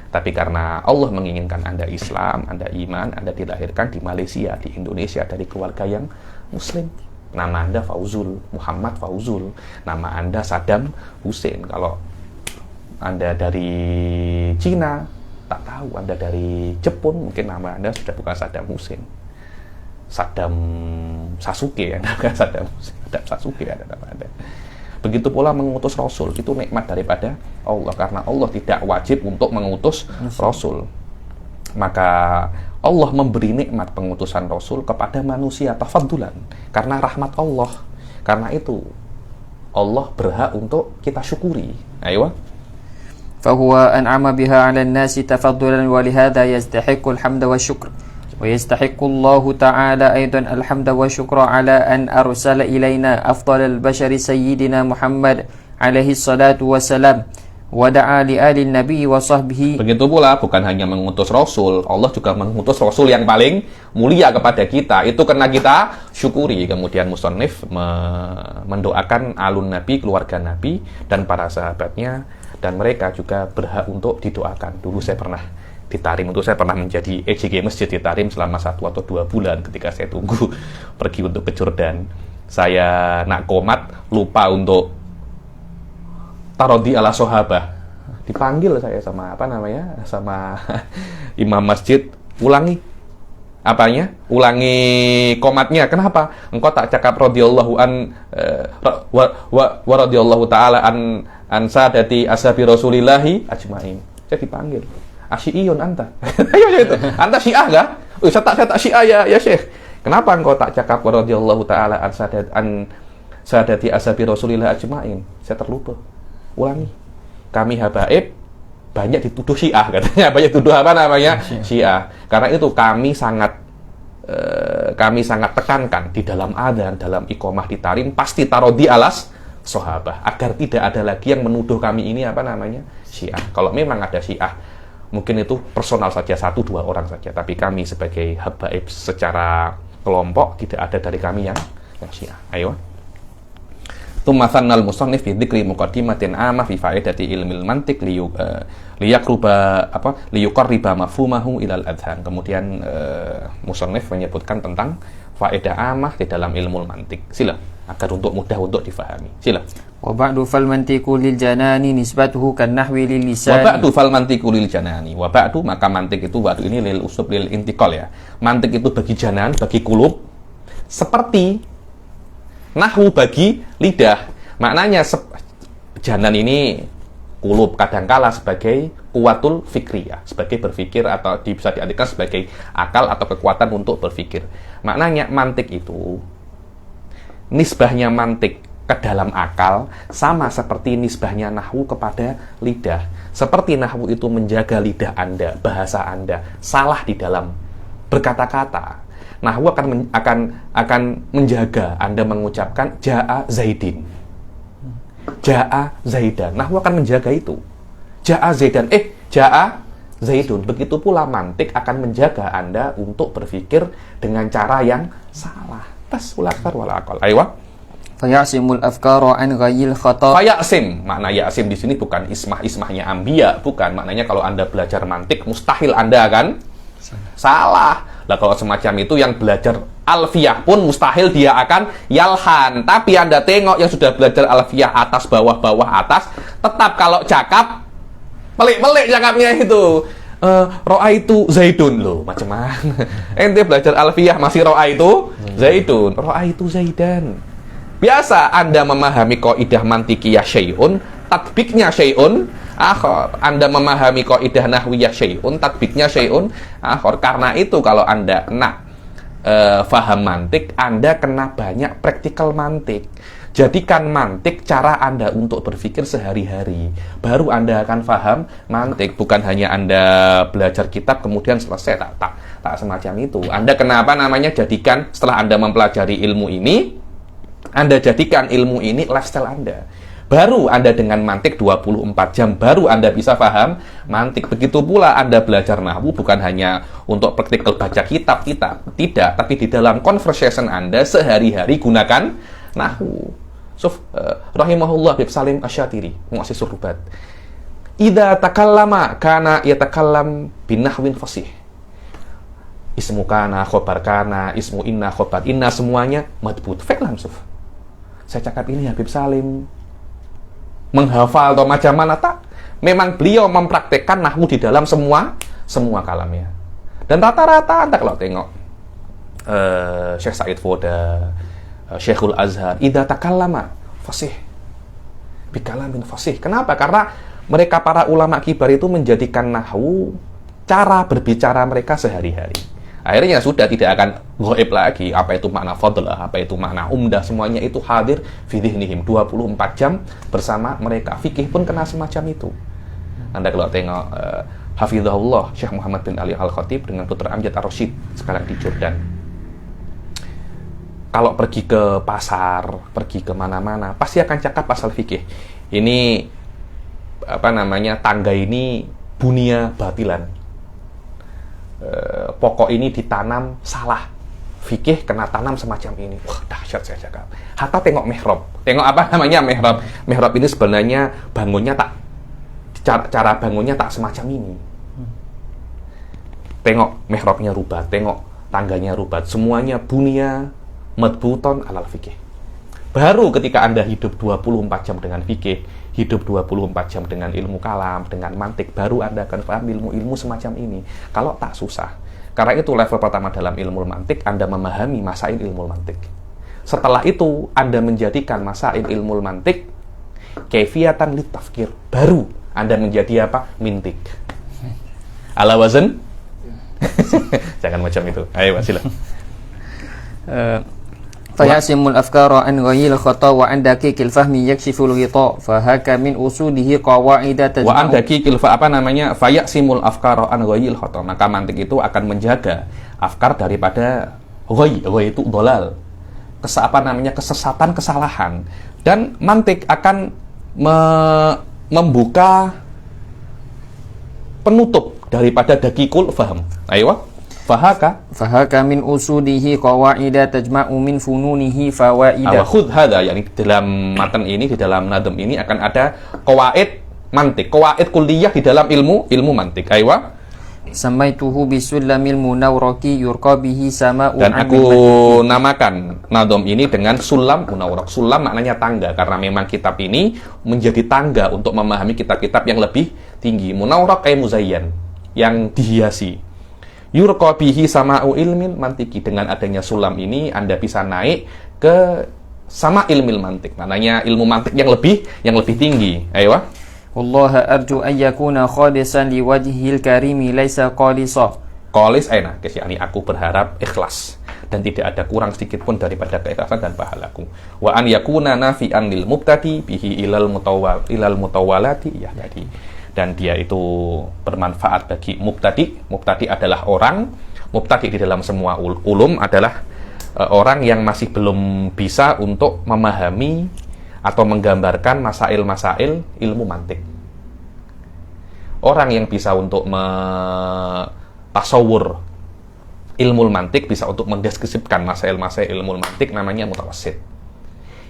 Tapi karena Allah menginginkan Anda Islam, Anda iman, Anda dilahirkan di Malaysia, di Indonesia, dari keluarga yang Muslim. Nama Anda Fauzul, Muhammad Fauzul. Nama Anda Saddam Hussein. Kalau Anda dari Cina, tak tahu. Anda dari Jepun, mungkin nama Anda sudah bukan Saddam Hussein. Saddam Sasuke, Anda bukan Saddam Hussein. Saddam Sasuke ada nama Anda. Begitu pula mengutus Rasul, itu nikmat daripada Allah. Karena Allah tidak wajib untuk mengutus Rasul. Maka Allah memberi nikmat pengutusan Rasul kepada manusia, tafaddulan. Karena rahmat Allah. Karena itu, Allah berhak untuk kita syukuri. Ayo. فهو أنعم بها على الناس تفضلا ولهذا يستحق الحمد والشكر ويستحق الله تعالى أيضا الحمد والشكر على أن أرسل إلينا أفضل البشر سيدنا محمد عليه الصلاة والسلام ودعا لآل النبي وصحبه. Begitu pula bukan hanya mengutus Rasul, Allah juga mengutus Rasul yang paling mulia kepada kita. Itu karena kita syukuri. Kemudian musannif mendoakan alun Nabi, keluarga Nabi dan para sahabatnya, dan mereka juga berhak untuk didoakan. Dulu saya pernah di Tarim, saya pernah menjadi EJG masjid di Tarim selama 1 atau 2 bulan ketika saya tunggu pergi untuk ke Jordan. Saya nak komat, lupa untuk tarodi ala sahabah. Dipanggil saya sama sama imam masjid, ulangi komatnya. Kenapa? Engkau tak cakap radhiyallahu an wa radhiyallahu taala an sadati ashabi rasulillahi ajmain. Saya dipanggil. Asy'iyun anta. Ayo itu. Anta Syiah enggak? Saya tak Syiah ya Syekh. Kenapa engkau tak cakap radhiyallahu taala an sadati ashabi rasulillahi ajmain? Saya terlupa. Ulangi. Kami habaib banyak dituduh Syiah katanya, banyak tuduh Syiah. Karena itu kami sangat tekankan di dalam adzan, dalam iqamah di Tarim pasti tarodi alas sahabah, agar tidak ada lagi yang menuduh kami ini Syiah. Kalau memang ada Syiah, mungkin itu personal saja, 1-2 orang saja, tapi kami sebagai habaib secara kelompok tidak ada dari kami yang Syiah. Ayo. Tumathannal musannif fi dzikri muqaddimatin amah fi faedati ilmil mantiq liyuqarriba mafhumahu ilal adhan. Kemudian musannif menyebutkan tentang faedah amah di dalam ilmu mantiq. Sila, agar untuk mudah untuk difahami. Sila. Wa ba'du fal mantiqu lil janani nisbatuhu kan nahwi lil lisan. Wa ba'du fal mantiqu lil janani. Wa ba'du, maka mantiq itu, ba'du ini lil uslub lil intiqal ya. Mantiq itu bagi janan, bagi kulub. seperti nahwu bagi lidah. Maknanya janan ini kulub kadangkala sebagai kuwatul fikriyah, sebagai berpikir, atau bisa diartikan sebagai akal atau kekuatan untuk berpikir. Maknanya mantik itu, nisbahnya mantik ke dalam akal sama seperti nisbahnya nahwu kepada lidah. Seperti nahwu itu menjaga lidah Anda, bahasa Anda salah di dalam berkata-kata, nahwu akan menjaga Anda mengucapkan ja'a Zaidin, ja'a Zaidan. Nahwu akan menjaga itu. Ja'a Zaidan, ja'a Zaidun. Begitu pula mantik akan menjaga Anda untuk berpikir dengan cara yang salah. Tas wal akthar wal aqal. Aywa. Fayasimul afkara an ghayyil khata. Fayasim, makna yasim di sini bukan ismahnya ambiya, bukan. Maknanya kalau Anda belajar mantik mustahil Anda akan salah. Lah kalau semacam itu yang belajar alfiyah pun mustahil dia akan yalhan. Tapi Anda tengok yang sudah belajar alfiyah atas bawah atas, tetap kalau cakap pelik-pelik cakapnya itu. Ro'a itu Zaidun loh, macam mana? Ente belajar alfiyah masih ro'a itu Zaidun, ro'a itu Zaidan. Biasa Anda memahami kaidah mantikiyah syai'un, tatbiknya syai'un akhar. Anda memahami kaidah nahwiyah syai'un, tatbiknya syai'un akhar. Karena itu kalau Anda nak faham mantik, Anda kena banyak praktikal mantik. Jadikan mantik cara Anda untuk berpikir sehari-hari. Baru Anda akan faham mantik. Bukan hanya Anda belajar kitab kemudian selesai. Tak semacam itu. Anda kenapa namanya jadikan setelah Anda mempelajari ilmu ini, Anda jadikan ilmu ini lifestyle Anda. Baru Anda dengan mantik 24 jam, baru Anda bisa paham mantik. Begitu pula Anda belajar nahwu bukan hanya untuk praktikal baca kitab, tidak, tapi di dalam conversation Anda sehari-hari gunakan nahwu. Rahimahullah Habib Salim Asy-Syatiri, muassis Rubat. Idza takallama kana yatakallam binahwin fasih. Ismu kana, khobar kana, ismu inna, khobar inna, semuanya madbut. Fi'lan suf. Saya cakap ini Habib Salim menghafal atau macam mana, tak? Memang beliau mempraktekkan nahwu di dalam semua kalamnya. Dan rata-rata Anda kalau tengok Syekh Said Foda, Syekhul Azhar, idza takallama fasih bikalamin fasih. Kenapa? Karena mereka para ulama kibar itu menjadikan nahwu cara berbicara mereka sehari-hari. Akhirnya sudah tidak akan ghaib lagi apa itu makna fadlah, apa itu makna umdah, semuanya itu hadir fi dhihnihim 24 jam bersama mereka. Fikih pun kena semacam itu. Anda kalau tengok hafizahullah Syekh Muhammad bin Ali Al-Khatib dengan putra Amjad Ar-Rasyid sekarang di Jordan. Kalau pergi ke pasar, pergi ke mana-mana, pasti akan cakap pasal fikih. Ini apa namanya, tangga ini bunia batilan. Pokok ini ditanam salah, fikih kena tanam semacam ini. Wah, dahsyat saya cakap. Hatta tengok mihrab. Tengok apa namanya mihrab. Mihrab ini sebenarnya bangunnya cara bangunnya tak semacam ini. Tengok mihrabnya rubat, tengok tangganya rubat. Semuanya bunia madbuton alal fikih. Baru ketika Anda hidup 24 jam dengan fikih, hidup 24 jam dengan ilmu kalam, dengan mantik, baru Anda akan paham ilmu-ilmu semacam ini. Kalau tak susah. Karena itu level pertama dalam ilmu mantik, Anda memahami masail ilmu mantik. Setelah itu, Anda menjadikan masail ilmu mantik kaifiyatan litafkir. Baru Anda menjadi apa? Mintik. Ala wazan? Jangan macam itu. Ayo, silakan. Fayasimul afkara an ghayyil khata wa an daqiqil fahmi yakshiful ghita fa haka min usulihi qawaida tajma'u. Wa an daqiqil apa namanya? Fayasimul afkara an ghayyil khata. Maka mantik itu akan menjaga afkar daripada ghay itu dolal. Kesesatan, kesalahan. Dan mantik akan membuka penutup daripada daqiqul faham. Ayo. Fahaka min usudihi qawaida tajma'u min fununihi fawaida. Khudh hadha, yakni dalam matan ini, di dalam nadam ini akan ada qawaid mantik, qawaid kulliyah di dalam ilmu mantik. Aywa. Samaituhu bisulamil munawraqi yurqa bihi sama'u. Dan aku namakan nadam ini dengan sulam munawraq. Sulam maknanya tangga, karena memang kitab ini menjadi tangga untuk memahami kitab-kitab yang lebih tinggi. Munawraq ay muzayyan, yang dihiasi. Yurqa bihi sama'u ilmin mantiki. Dengan adanya sulam ini Anda bisa naik ke sama ilmil mantik. Maknanya ilmu mantik yang lebih tinggi. Ayo. Wallaha arju an yakuna khalisan liwajhil karimi laisa qalisa. Qalis aina, yani aku berharap ikhlas dan tidak ada kurang sedikit pun daripada keikhlasan dan pahala,ku. Wa an yakuna nafi'an lil mubtadi bihi ilal mutawalati ya tadi. Dan dia itu bermanfaat bagi mubtadi. Mubtadi adalah orang, mubtadi di dalam semua ulum adalah orang yang masih belum bisa untuk memahami atau menggambarkan masail-masail ilmu mantik. Orang yang bisa untuk tasawur ilmu mantik, bisa untuk mendeskripsikan masail-masail ilmu mantik, namanya mutawassit.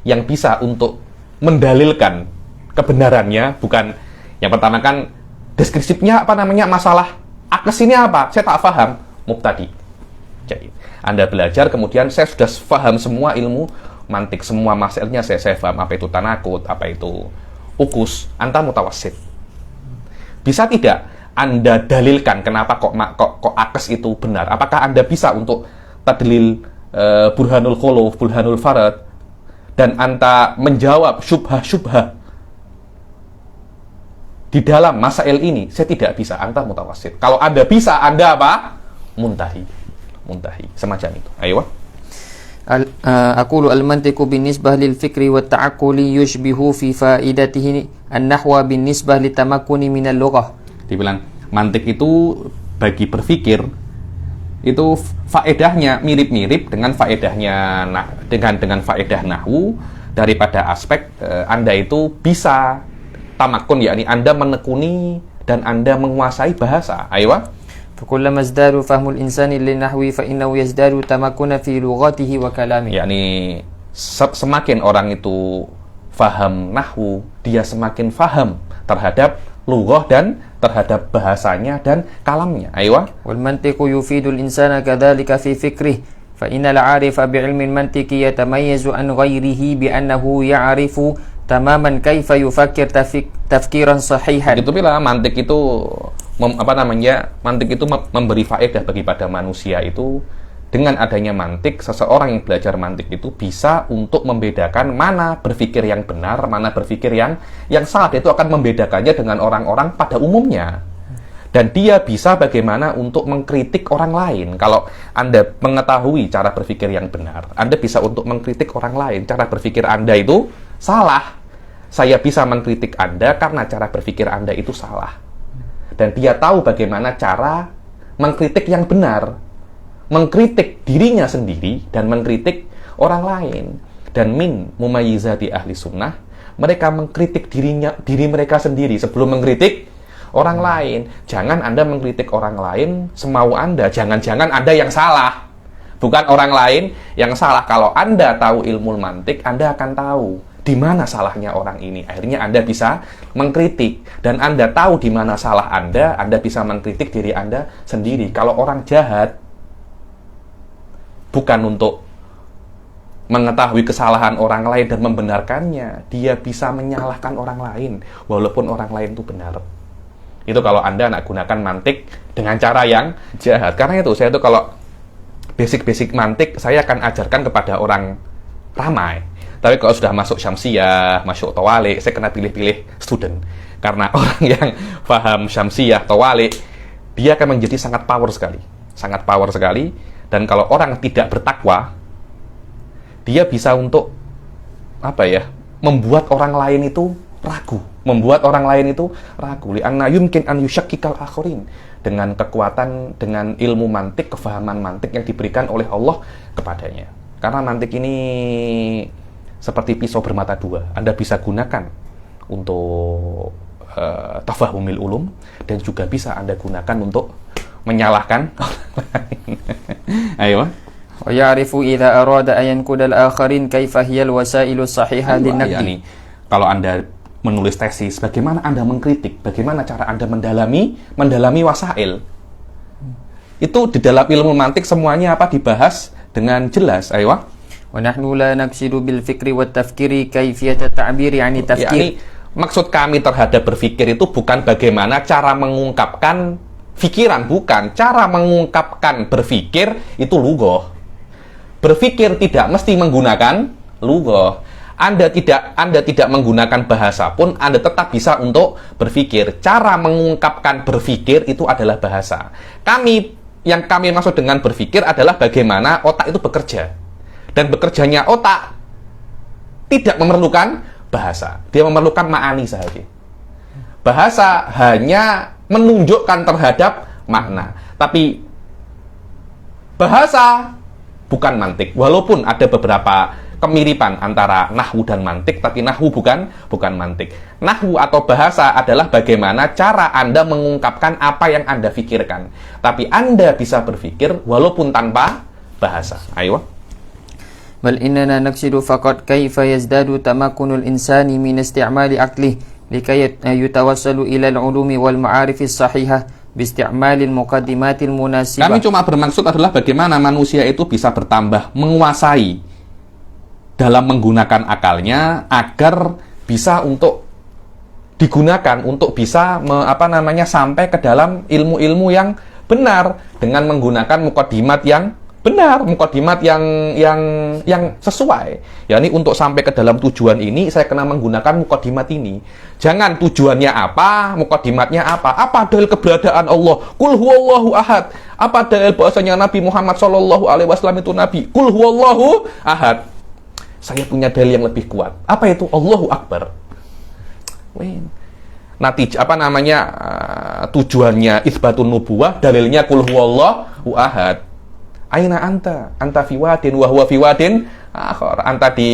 Yang bisa untuk mendalilkan kebenarannya, bukan yang pertama kan deskripsinya apa namanya, masalah akes ini apa, saya tak paham, mubtadi. Jadi Anda belajar, kemudian saya sudah paham semua ilmu mantik, semua masailnya saya paham, apa itu tanakut, apa itu ukus, Anta mutawassit. Bisa tidak Anda dalilkan kenapa kok akes itu benar? Apakah Anda bisa untuk tadlil burhanul khuluf, burhanul farad, dan Anda menjawab syubhah-syubhah di dalam masail ini? Saya tidak bisa. Anta mutawassit. Kalau Anda bisa, Anda apa? Muntahi, semacam itu. Ayo. Aqulu al-mantiqu binisbah lil fikri wa ta'aqquli yushbihu fi faidatihi an-nahwa binisbah li tamakkuni minal lughah. Dibilang mantik itu bagi berpikir itu faedahnya mirip-mirip dengan faedahnya dengan faedah nahwu, daripada aspek Anda itu bisa tamakun, yakni Anda menekuni dan Anda menguasai bahasa. Ayo. Fakullama izdadu fahmul insani lin nahwi fa innahu yazdadu tamakkuna fi lughatihi wa kalamihi. Yakni semakin orang itu faham nahwu, dia semakin faham terhadap lughah dan terhadap bahasanya dan kalamnya. Ayo. Wal mantiqu yufidul insana kadzalika fi fikrih fa innal 'arifa bi 'ilmi al-mantiqi yatamayyazu an ghairihi bi annahu ya'rifu tamaman kaifa yufakkir tafkiran sahihan. Itu bila mantik itu mantik itu memberi faedah bagi pada manusia itu. Dengan adanya mantik, seseorang yang belajar mantik itu bisa untuk membedakan mana berpikir yang benar, mana berpikir yang salah. Dia itu akan membedakannya dengan orang-orang pada umumnya. Dan dia bisa bagaimana untuk mengkritik orang lain. Kalau Anda mengetahui cara berpikir yang benar, Anda bisa untuk mengkritik orang lain. Cara berpikir Anda itu salah. Saya bisa mengkritik Anda karena cara berpikir Anda itu salah. Dan dia tahu bagaimana cara mengkritik yang benar, mengkritik dirinya sendiri dan mengkritik orang lain. Dan min mumayyizati ahli sunnah, mereka mengkritik diri mereka sendiri sebelum mengkritik orang lain. Jangan Anda mengkritik orang lain semau Anda. Jangan-jangan Anda yang salah, bukan orang lain yang salah. Kalau Anda tahu ilmu mantik, Anda akan tahu di mana salahnya orang ini. Akhirnya Anda bisa mengkritik, dan Anda tahu di mana salah Anda bisa mengkritik diri Anda sendiri. Kalau orang jahat bukan untuk mengetahui kesalahan orang lain dan membenarkannya, dia bisa menyalahkan orang lain walaupun orang lain itu benar. Itu kalau Anda nak gunakan mantik dengan cara yang jahat. Karena itu saya itu kalau basic mantik saya akan ajarkan kepada orang ramai. Tapi kalau sudah masuk Syamsiyah, masuk Tawalik, saya kena pilih-pilih student. Karena orang yang paham Syamsiyah, Tawalik, dia akan menjadi sangat power sekali. Sangat power sekali. Dan kalau orang tidak bertakwa, dia bisa untuk membuat orang lain itu ragu. Membuat orang lain itu ragu. Li'anna yumkin an yushakkikal akhirin. Dengan kekuatan, dengan ilmu mantik, kefahaman mantik yang diberikan oleh Allah kepadanya. Karena mantik ini seperti pisau bermata dua. Anda bisa gunakan untuk tafahumil ulum, dan juga bisa Anda gunakan untuk menyalahkan orang lain. Ayo. Wa ya'rifu idza arada an yanquda al-akharin kaifa hiya al-wasailu sahihah lin-naqdi. Kalau Anda menulis tesis, bagaimana Anda mengkritik, bagaimana cara Anda mendalami wasail. Itu di dalam ilmu mantik semuanya dibahas dengan jelas. Ayo. Wa nahnu la naqsidu bil fikri wat tafkiri kaifiyat at-ta'biri 'ani tafkir. Maksud kami terhadap berpikir itu bukan bagaimana cara mengungkapkan fikiran, bukan. Cara mengungkapkan berfikir itu lughah. Berfikir tidak mesti menggunakan lughah. Anda tidak menggunakan bahasa pun Anda tetap bisa untuk berfikir. Cara mengungkapkan berfikir itu adalah bahasa. Yang kami maksud dengan berfikir adalah bagaimana otak itu bekerja. Dan bekerjanya otak tidak memerlukan bahasa. Dia memerlukan ma'ani saja. Bahasa hanya menunjukkan terhadap makna. Tapi bahasa bukan mantik. Walaupun ada beberapa kemiripan antara nahwu dan mantik, tapi nahwu bukan mantik. Nahwu atau bahasa adalah bagaimana cara Anda mengungkapkan apa yang Anda pikirkan. Tapi Anda bisa berpikir walaupun tanpa bahasa. Ayo. Bal innana naqsidu faqat kaifa yazdadu tamakkunul insani min isti'mali aqlih likay yutawassalu ila al-ulumi wal ma'arif as-sahihah bi isti'malil muqaddimatil munasibah. Kami cuma bermaksud adalah bagaimana manusia itu bisa bertambah menguasai dalam menggunakan akalnya agar bisa untuk digunakan untuk bisa sampai ke dalam ilmu-ilmu yang benar dengan menggunakan mukadimat yang benar, mukadimat yang sesuai. Ya, ini untuk sampai ke dalam tujuan ini saya kena menggunakan mukadimat ini. Jangan tujuannya apa, mukadimatnya apa. Apa dalil keberadaan Allah? Qul huwallahu ahad. Apa dalil bahwasanya Nabi Muhammad sallallahu alaihi wasallam itu nabi? Qul huwallahu ahad. Saya punya dalil yang lebih kuat. Apa itu? Allahu Akbar. Tujuannya isbatun nubuwah, dalilnya qul huwallahu ahad. Aina anta fi wadin wa huwa fi wadin akhar. Anta di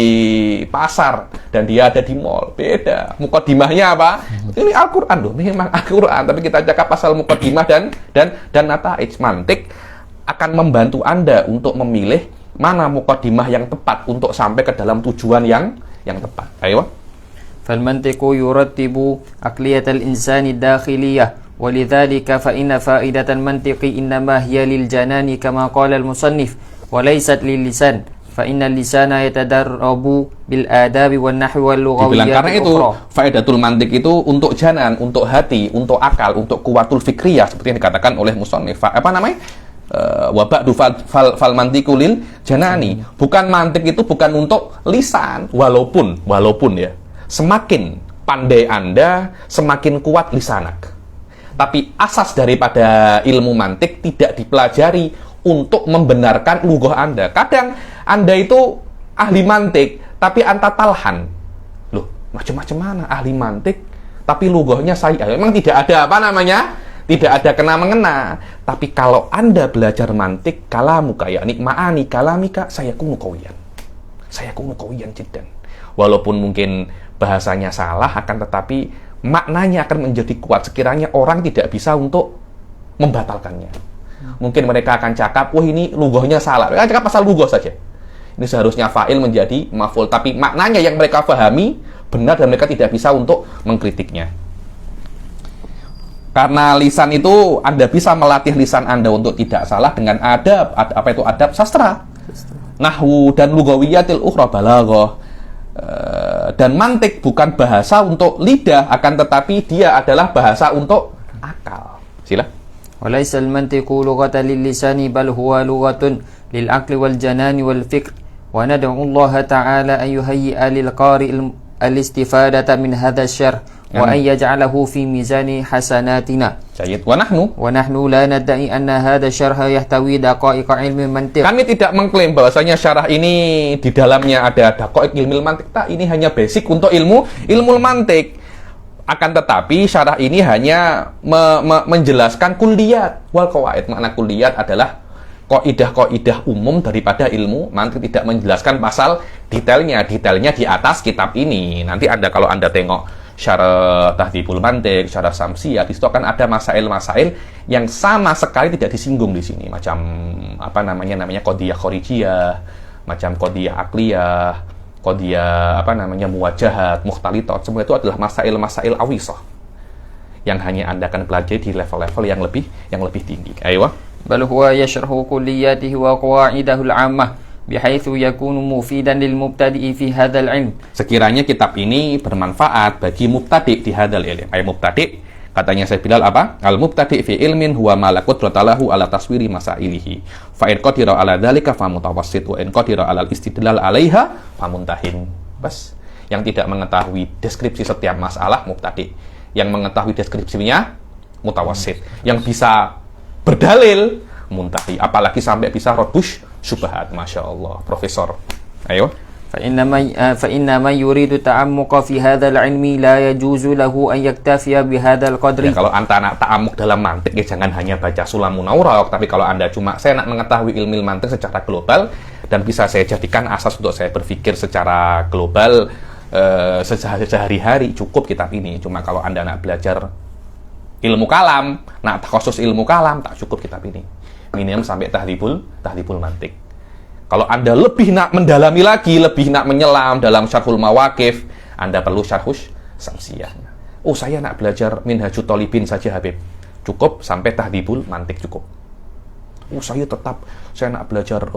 pasar dan dia ada di mall. Beda. Mukadimahnya apa? Ini Al-Qur'an loh, memang Al-Qur'an, tapi kita cakap pasal mukadimah dan nataij. Mantik akan membantu Anda untuk memilih mana mukadimah yang tepat untuk sampai ke dalam tujuan yang tepat. Ayo. Fal mantiqu yurattibu aqliyatal insani dakhiliyah walidhalika fa inna faidatan mantiqi innama hiya lil janani kama qala al musannif wa laysat lil lisan fa innal lisana yatadarrabu bil adabi wan nahwi wal lughawiyyat. Karena itu faedatul mantiq itu untuk janan, untuk hati, untuk akal, untuk kuwatul fikriyah seperti yang dikatakan oleh musannif. Apa namanya? Wabak fal mantikulil janani. Bukan mantik itu bukan untuk lisan, walaupun ya semakin pandai Anda semakin kuat lisanak. Tapi asas daripada ilmu mantik tidak dipelajari untuk membenarkan lughah Anda. Kadang Anda itu ahli mantik tapi Anda talhan. Loh, macam-macam mana ahli mantik tapi lughahnya saya. Memang tidak ada tidak ada kena-mengena. Tapi kalau Anda belajar mantik, kalamuka, yakni ma'ani kalamika, saya kunu kawiyan jiddan. Walaupun mungkin bahasanya salah, akan tetapi maknanya akan menjadi kuat sekiranya orang tidak bisa untuk membatalkannya. Mungkin mereka akan cakap, wah ini lughahnya salah. Mereka cakap pasal lughah saja. Ini seharusnya fa'il menjadi maf'ul. Tapi maknanya yang mereka pahami benar dan mereka tidak bisa untuk mengkritiknya. Karena lisan itu Anda bisa melatih lisan Anda untuk tidak salah dengan adab. Apa itu adab? Sastra. Nahwu dan lughawiyatil ukhra balaghah. Dan mantik bukan bahasa untuk lidah, akan tetapi dia adalah bahasa untuk akal. Sila. Walaysa al-mantiqu lughatan lil-lisani bal huwa lughatun lil-aqli wal-janani wal-fikr. Wa nad'u Allah ta'ala an yuhayyi'a lil-qari' al-istifadata min hadha asy-syarh wa an yaj'alahu fi mizani hasanatina. Jayyid. Wa nahnu la nadda'i anna hadha syarha yahtawi daqa'iq ilmi mantiq. Kami tidak mengklaim bahwasanya syarah ini di dalamnya ada daqa'iq ilmi mantiq. ini hanya basic untuk ilmu mantiq. Akan tetapi syarah ini hanya menjelaskan kulliyat wal qawaid. Makna kulliyat adalah kaidah-kaidah umum daripada ilmu mantiq, tidak menjelaskan pasal detailnya di atas kitab ini. Nanti kalau Anda tengok syarah Tahdhibul Mantiq, syarah Samsiyah, di situ akan ada masail-masail yang sama sekali tidak disinggung di sini, macam namanya qadiyah kharijiyah, macam qadiyah akliyah, qadiyah muwajahat, mukhtalitat. Semua itu adalah masail-masail awisah yang hanya Anda akan pelajari di level-level yang lebih tinggi. Ayo. Bal huwa yashrahu kulliyatihi wa qawaidahul 'ammah bihaitsu yakunu mufidan lil mubtadi'i fi hadzal ilm. Sekiranya kitab ini bermanfaat bagi mubtadi' di hadzal ilm. Mubtadi' Katanya Syekh Bilal apa? Al-mubtadi' fi ilmin huwa ma la qudrata lahu ala taswiri masailihi. Fa in qadira ala dzalika fa mutawassit wa in qadira ala istidlal 'alaiha fa muntahin. Bas. Yang tidak mengetahui deskripsi setiap masalah mubtadi'. Yang mengetahui deskripsinya mutawassit. Yang bisa berdalil muntahi. Apalagi sampai bisa rodush syubhat. Masya Allah. Profesor. Ayo. فإنما يريد التعمق في هذا العلم لا يجوز له أن يكتفي بهذا القدر. Ya, kalau anda nak ta'amuk dalam mantik, ya jangan hanya baca Sulamun Auraq, tapi kalau anda cuma saya nak mengetahui ilmu mantik secara global dan bisa saya jadikan asas untuk saya berpikir secara global sehari-hari, cukup kitab ini. Cuma kalau anda nak belajar ilmu kalam, nak khusus ilmu kalam, tak cukup kitab ini. Minimum sampai tahdhibul mantik. Kalau Anda lebih nak mendalami lagi, lebih nak menyelam dalam Syarhul Mawaqif, Anda perlu Syarhus Samsiyah. Oh, saya nak belajar Minhajut Thalibin saja, Habib. Cukup sampai Tahdhibul Mantik cukup. Oh, saya nak belajar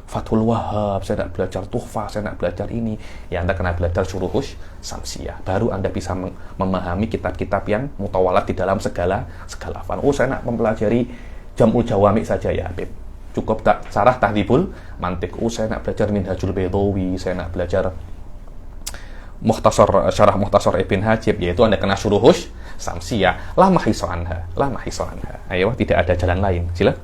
Fathul Wahhab, saya nak belajar Tuhfah, saya nak belajar ini. Ya, Anda kena belajar Syuruhus Samsiyah. Baru Anda bisa memahami kitab-kitab yang mutawalat di dalam segala fan. Oh, saya nak mempelajari Jam'ul Jawami saja ya, Habib. Cukup sarah Tahdhibul Mantik. Saya nak belajar Minhajul Baydawi, saya nak belajar syarah Mukhtasar Ibn Hajib, yaitu Anda kena Syuruhus Samsiyah. La mahiso anha. Ayo, tidak ada jalan lain. Sila.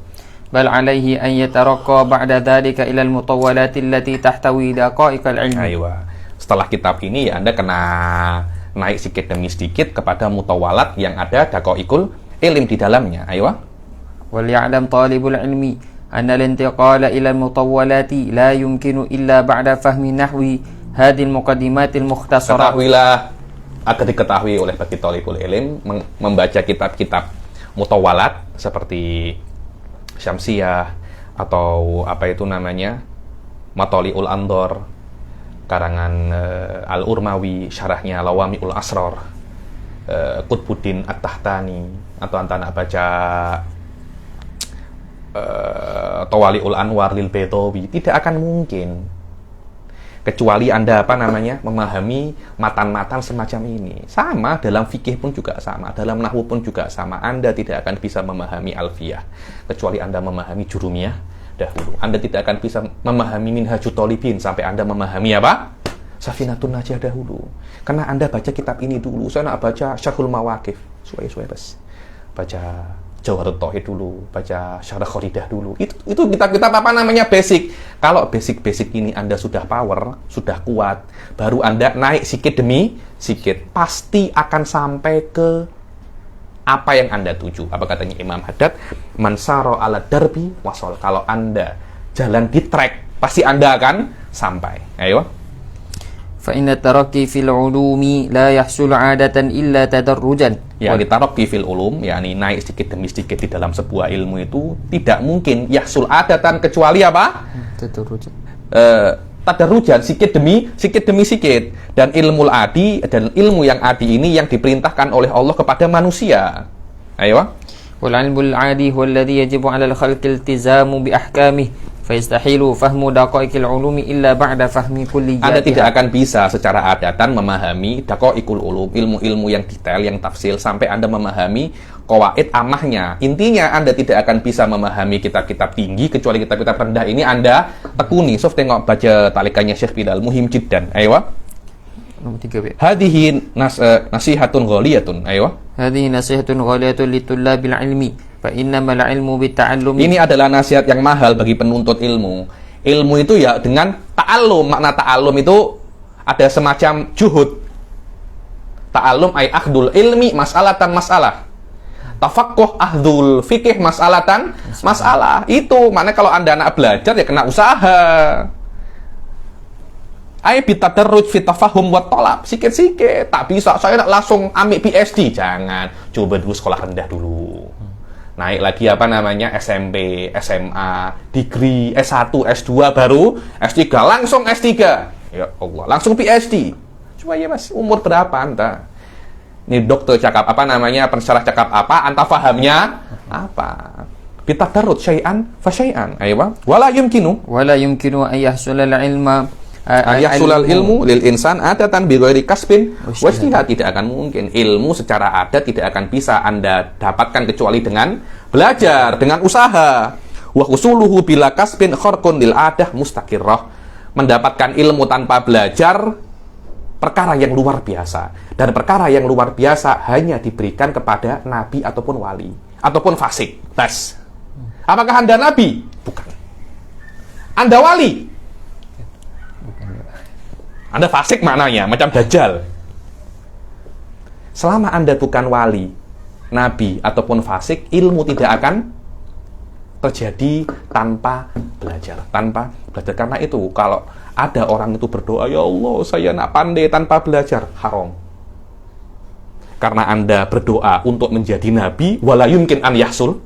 Bal alaihi an yataraqqa ba'da dhalika ila al-mutawwalat allati tahtawi daqa'iq al-'ilm. Ayo. Setelah kitab ini ya Anda kena naik sedikit demi sedikit kepada mutawalat yang ada daqa'iqul ilm di dalamnya. Ayo. Wal ya'lam talibul ilmi أن الانتقال إلى المطولات لا يمكن إلا بعد فهم نحو هذه المقدمات المختصرة. Ketahuilah, agar diketahui oleh bagi talibul ilm, membaca kitab-kitab mutawalat seperti Syamsiyah atau Matoli'ul Andor karangan Al-Urmawi, syarahnya Lawami'ul Asrar, Qutbuddin At-Tahtani, atau anda nak baca Tawali'ul Anwar lil Baydawi, tidak akan mungkin kecuali Anda memahami matan-matan semacam ini. Sama dalam fikih pun juga sama, dalam nahwu pun juga sama. Anda tidak akan bisa memahami alfiyah kecuali Anda memahami jurumiyah dahulu. Anda tidak akan bisa memahami Minhajut Thalibin sampai Anda memahami Safinatun Najah dahulu. Karena Anda baca kitab ini dulu. Saya nak baca Syarhul Mawaqif, suai-suai bas. Baca Jawharut Tauhid dulu, baca Syarah Khoridah dulu. Itu kitab-kitab basic. Kalau basic ini Anda sudah power, sudah kuat, baru Anda naik sedikit demi sedikit, pasti akan sampai ke apa yang Anda tuju. Apa katanya Imam Haddad? Man saro ala darbi wasol. Kalau Anda jalan di track, pasti Anda akan sampai. Ayo. فإن الترقي في العلوم لا يحصل عادة إلا تدرجا. Ya, ditaraqi fil ulum, yakni naik sedikit demi sedikit di dalam sebuah ilmu itu tidak mungkin yahsul adatan kecuali apa? Tadarrujan, sedikit demi sedikit. Dan ilmu adi dan ilmu yang adi ini yang diperintahkan oleh Allah kepada manusia. Ayo. Wal ilmul adi huwa alladhi yajibu 'ala al-khalqi iltizamu bi ahkamihi. Faistahilu fahmu daqa'iqil ulumi illa ba'da fahmi kulliyatiha. Anda tidak akan bisa secara adatan memahami daqa'iqul ulum, ilmu-ilmu yang detail, yang tafsil, sampai Anda memahami qawaid amahnya. Intinya Anda tidak akan bisa memahami kitab-kitab tinggi kecuali kitab-kitab rendah ini Anda tekuni. Sof, tengok baca talikannya Syekh Bilal, muhim jiddan. Ayo. Nomor 3. Hadhihi nasihatun ghaliyatun. Ayo. Hadhihi nasihatun ghaliyatun litullabil ilmi. Fa'innamal ilmu bita'allumi. Ini adalah nasihat yang mahal bagi penuntut ilmu. Ilmu itu ya dengan ta'allum. Makna ta'allum itu ada semacam juhud. Ta'allum ay akhdul ilmi mas'alatan mas'alah. Tafaqquh ahdul fikih mas'alatan mas'alah. Itu maknanya kalau Anda nak belajar ya kena usaha. Ay bitadarruj fi tafahum wa talab. Sikit-sikit. Tak bisa saya nak langsung ambil PhD. Jangan. Coba dulu sekolah rendah dulu. Naik lagi SMP, SMA, degree, S1, S2, baru S3, langsung S3. Ya Allah, langsung PhD. Cuma ya Mas, umur berapa Anda? Ini dokter cakap pensyarah cakap apa, Anda fahamnya apa? Bitadarrut syai'an fa syai'an. Ayo, wala yumkinu an yahsulal ilma Yahsulal ilmu lil insan adatan bi ghairi kasbin wajtihad. Tidak akan mungkin ilmu secara adat tidak akan bisa Anda dapatkan kecuali dengan belajar, dengan usaha. Wa usuluhu bila kasbin kharqun lil adah mustaqirrah. Mendapatkan ilmu tanpa belajar perkara yang luar biasa, dan perkara yang luar biasa hanya diberikan kepada nabi ataupun wali ataupun fasik. Bas. Apakah Anda nabi? Bukan. Anda wali? Anda fasik maknanya, macam dajjal. Selama Anda bukan wali, nabi, ataupun fasik, ilmu tidak akan terjadi tanpa belajar. Tanpa belajar. Karena itu, kalau ada orang itu berdoa, ya Allah, saya nak pandai tanpa belajar, haram. Karena Anda berdoa untuk menjadi nabi, wala yumkin an yahsul.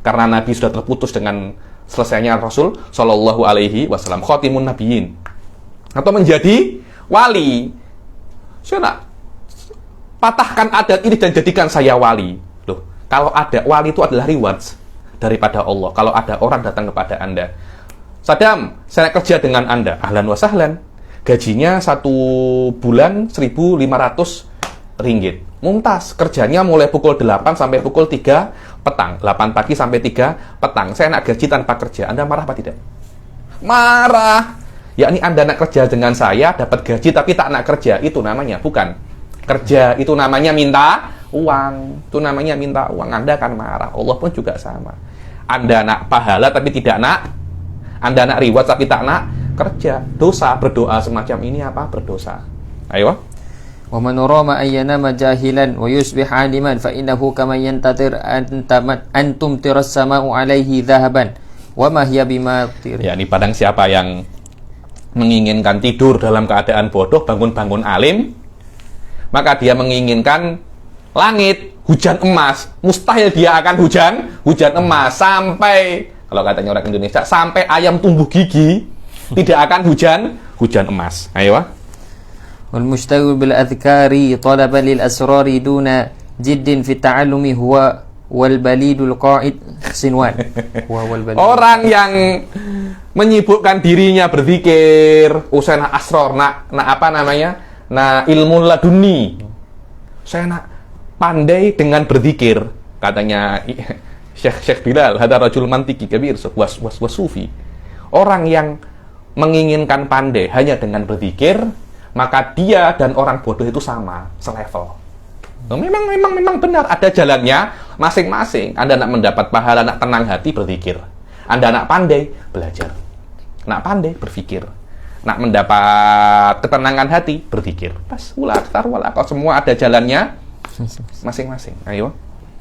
Karena nabi sudah terputus dengan selesainya Rasul Shallallahu Alaihi Wasallam, khotimun nabiyyin. Atau menjadi wali, saya nak patahkan adat ini dan jadikan saya wali. Loh, kalau ada wali itu adalah rewards daripada Allah. Kalau ada orang datang kepada Anda, Sadam, saya kerja dengan Anda, ahlan wa sahlan. Gajinya 1 bulan 1.500 ringgit. Mumtaz, kerjanya mulai pukul 8 sampai pukul 3 petang. 8 pagi sampai 3 petang. Saya nak gaji tanpa kerja. Anda marah apa tidak? Marah. Yakni Anda nak kerja dengan saya, dapat gaji tapi tak nak kerja. Itu namanya bukan kerja, itu namanya minta uang. Itu namanya minta uang. Anda akan marah. Allah pun juga sama. Anda nak pahala tapi tidak nak. Anda nak reward tapi tak nak kerja. Dosa. Berdoa semacam ini apa? Berdosa. Ayo. Wa man rama ayyanama jahilan wa yusbih aliman fa innahu kama yantatir antum tiras sama'u alaihi dhahaban wa ma hiya bimatir. Ya, ini padang siapa yang menginginkan tidur dalam keadaan bodoh, bangun-bangun alim, maka dia menginginkan langit, hujan emas. Mustahil dia akan hujan emas. Sampai, kalau katanya orang Indonesia, sampai ayam tumbuh gigi, tidak akan hujan emas. Ayo. Wal mustaghil bil adhkari talaban lil asrari duna jiddin fi ta'allumi huwa wal balidul qa'id sinwan. Orang yang menyibukkan dirinya berzikir, usai nak asror, nak apa namanya, nak ilmu laduni. Saya nak pandai dengan berzikir, katanya Syekh Bilal, hada rajul mantiki kabir was sufi. Orang yang menginginkan pandai hanya dengan berzikir, maka dia dan orang bodoh itu sama, selevel. Memang benar, ada jalannya masing-masing. Anda nak mendapat pahala, nak tenang hati, berzikir. Anda nak pandai, belajar. Nak pandai, berpikir. Nak mendapat ketenangan hati, berzikir. Pas, kau semua ada jalannya masing-masing. Ayo.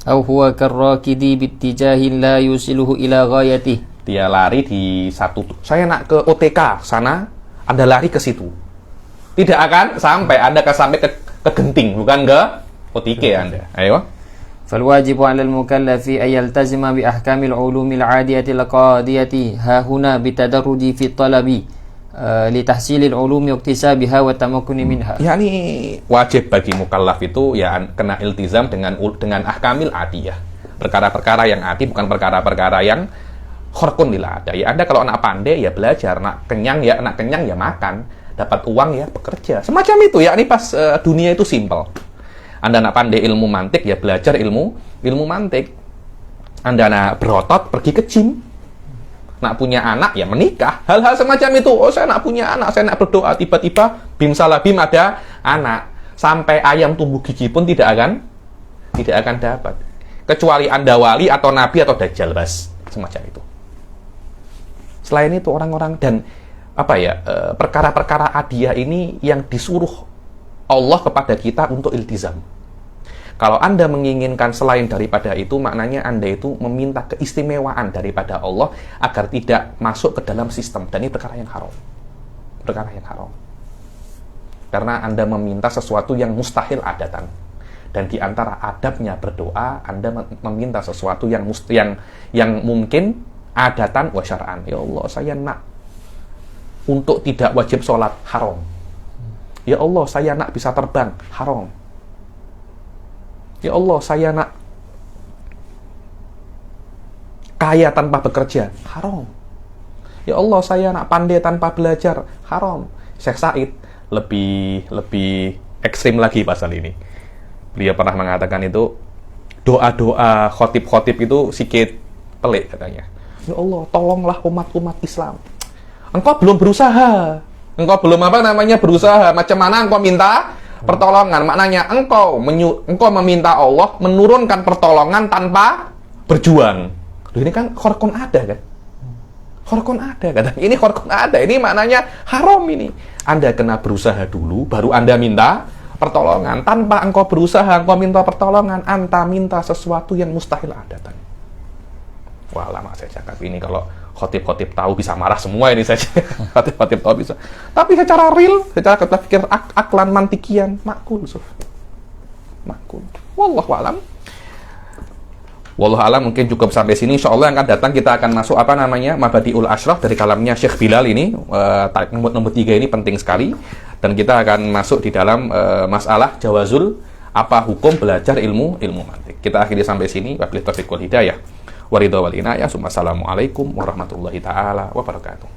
Au huwa karrakidi bittijahil la yusiluhu ila ghayati. Dia lari di satu. Saya nak ke OTK sana, Anda lari ke situ. Tidak akan sampai Anda sampai ke Genting, bukan ke OTK Anda. Ayo. فالواجب على المكلف أن يلتزم بأحكام العلوم العادية القاضية ها هنا بتدرج في الطلب لتحصيل العلوم واكتسابها والتمكن منها. Yani wajib bagi mukallaf itu ya kena iltizam dengan ahkamil adiyah. Perkara-perkara yang adi, bukan perkara-perkara yang khorkun lil ada. Ya Anda kalau nak pandai ya belajar, nak kenyang ya makan, dapat uang ya bekerja. Semacam itu ya, ini pas dunia itu simple. Anda nak pandai ilmu mantik, ya belajar ilmu mantik. Anda nak berotot, pergi ke gym. Nak punya anak, ya menikah. Hal-hal semacam itu. Oh, saya nak punya anak, saya nak berdoa. Tiba-tiba, bim salah bim ada anak. Sampai ayam tumbuh gigi pun tidak akan dapat. Kecuali Anda wali, atau nabi, atau dajjal, bas. Semacam itu. Selain itu, orang-orang dan perkara-perkara adiyah ini yang disuruh Allah kepada kita untuk iltizam. Kalau Anda menginginkan selain daripada itu, maknanya Anda itu meminta keistimewaan daripada Allah agar tidak masuk ke dalam sistem. Dan ini perkara yang haram. Karena Anda meminta sesuatu yang mustahil adatan. Dan di antara adabnya berdoa, Anda meminta sesuatu yang mungkin adatan wa syar'an. Ya Allah, saya nak untuk tidak wajib sholat, haram. Ya Allah, saya nak bisa terbang, haram. Ya Allah, saya nak kaya tanpa bekerja, haram. Ya Allah, saya nak pandai tanpa belajar, haram. Syekh Said lebih ekstrim lagi pasal ini. Beliau pernah mengatakan itu doa-doa khotib-khotib itu sikit pelik katanya. Ya Allah, tolonglah umat-umat Islam. Engkau belum berusaha. Engkau belum berusaha. Macam mana engkau minta pertolongan? Maknanya engkau meminta Allah menurunkan pertolongan tanpa berjuang. Loh, ini kan khorkon ada kan? Khorkon ada katanya. Ini khorkon ada. Ini maknanya haram ini. Anda kena berusaha dulu, baru Anda minta pertolongan. Tanpa engkau berusaha, engkau minta pertolongan, Anda minta sesuatu yang mustahil ada. Wah, lama saya cakap ini kalau khotib-khotib tahu bisa marah semua ini saja. Khotib-khotib tahu bisa. Tapi secara real, secara kita pikir aklan mantikian, makul. Makul. Wallahu alam. Wallahu alam, mungkin cukup sampai sini. Insyaallah yang akan datang kita akan masuk Mabadiul Ashraf dari kalamnya Syekh Bilal ini. Nomor 3 ini penting sekali. Dan kita akan masuk di dalam masalah jawazul, apa hukum belajar ilmu mantik. Kita akhiri sampai sini. Wabillahi taufiq wal hidayah. Waridha wal inayah. Assalamualaikum warahmatullahi taala wabarakatuh.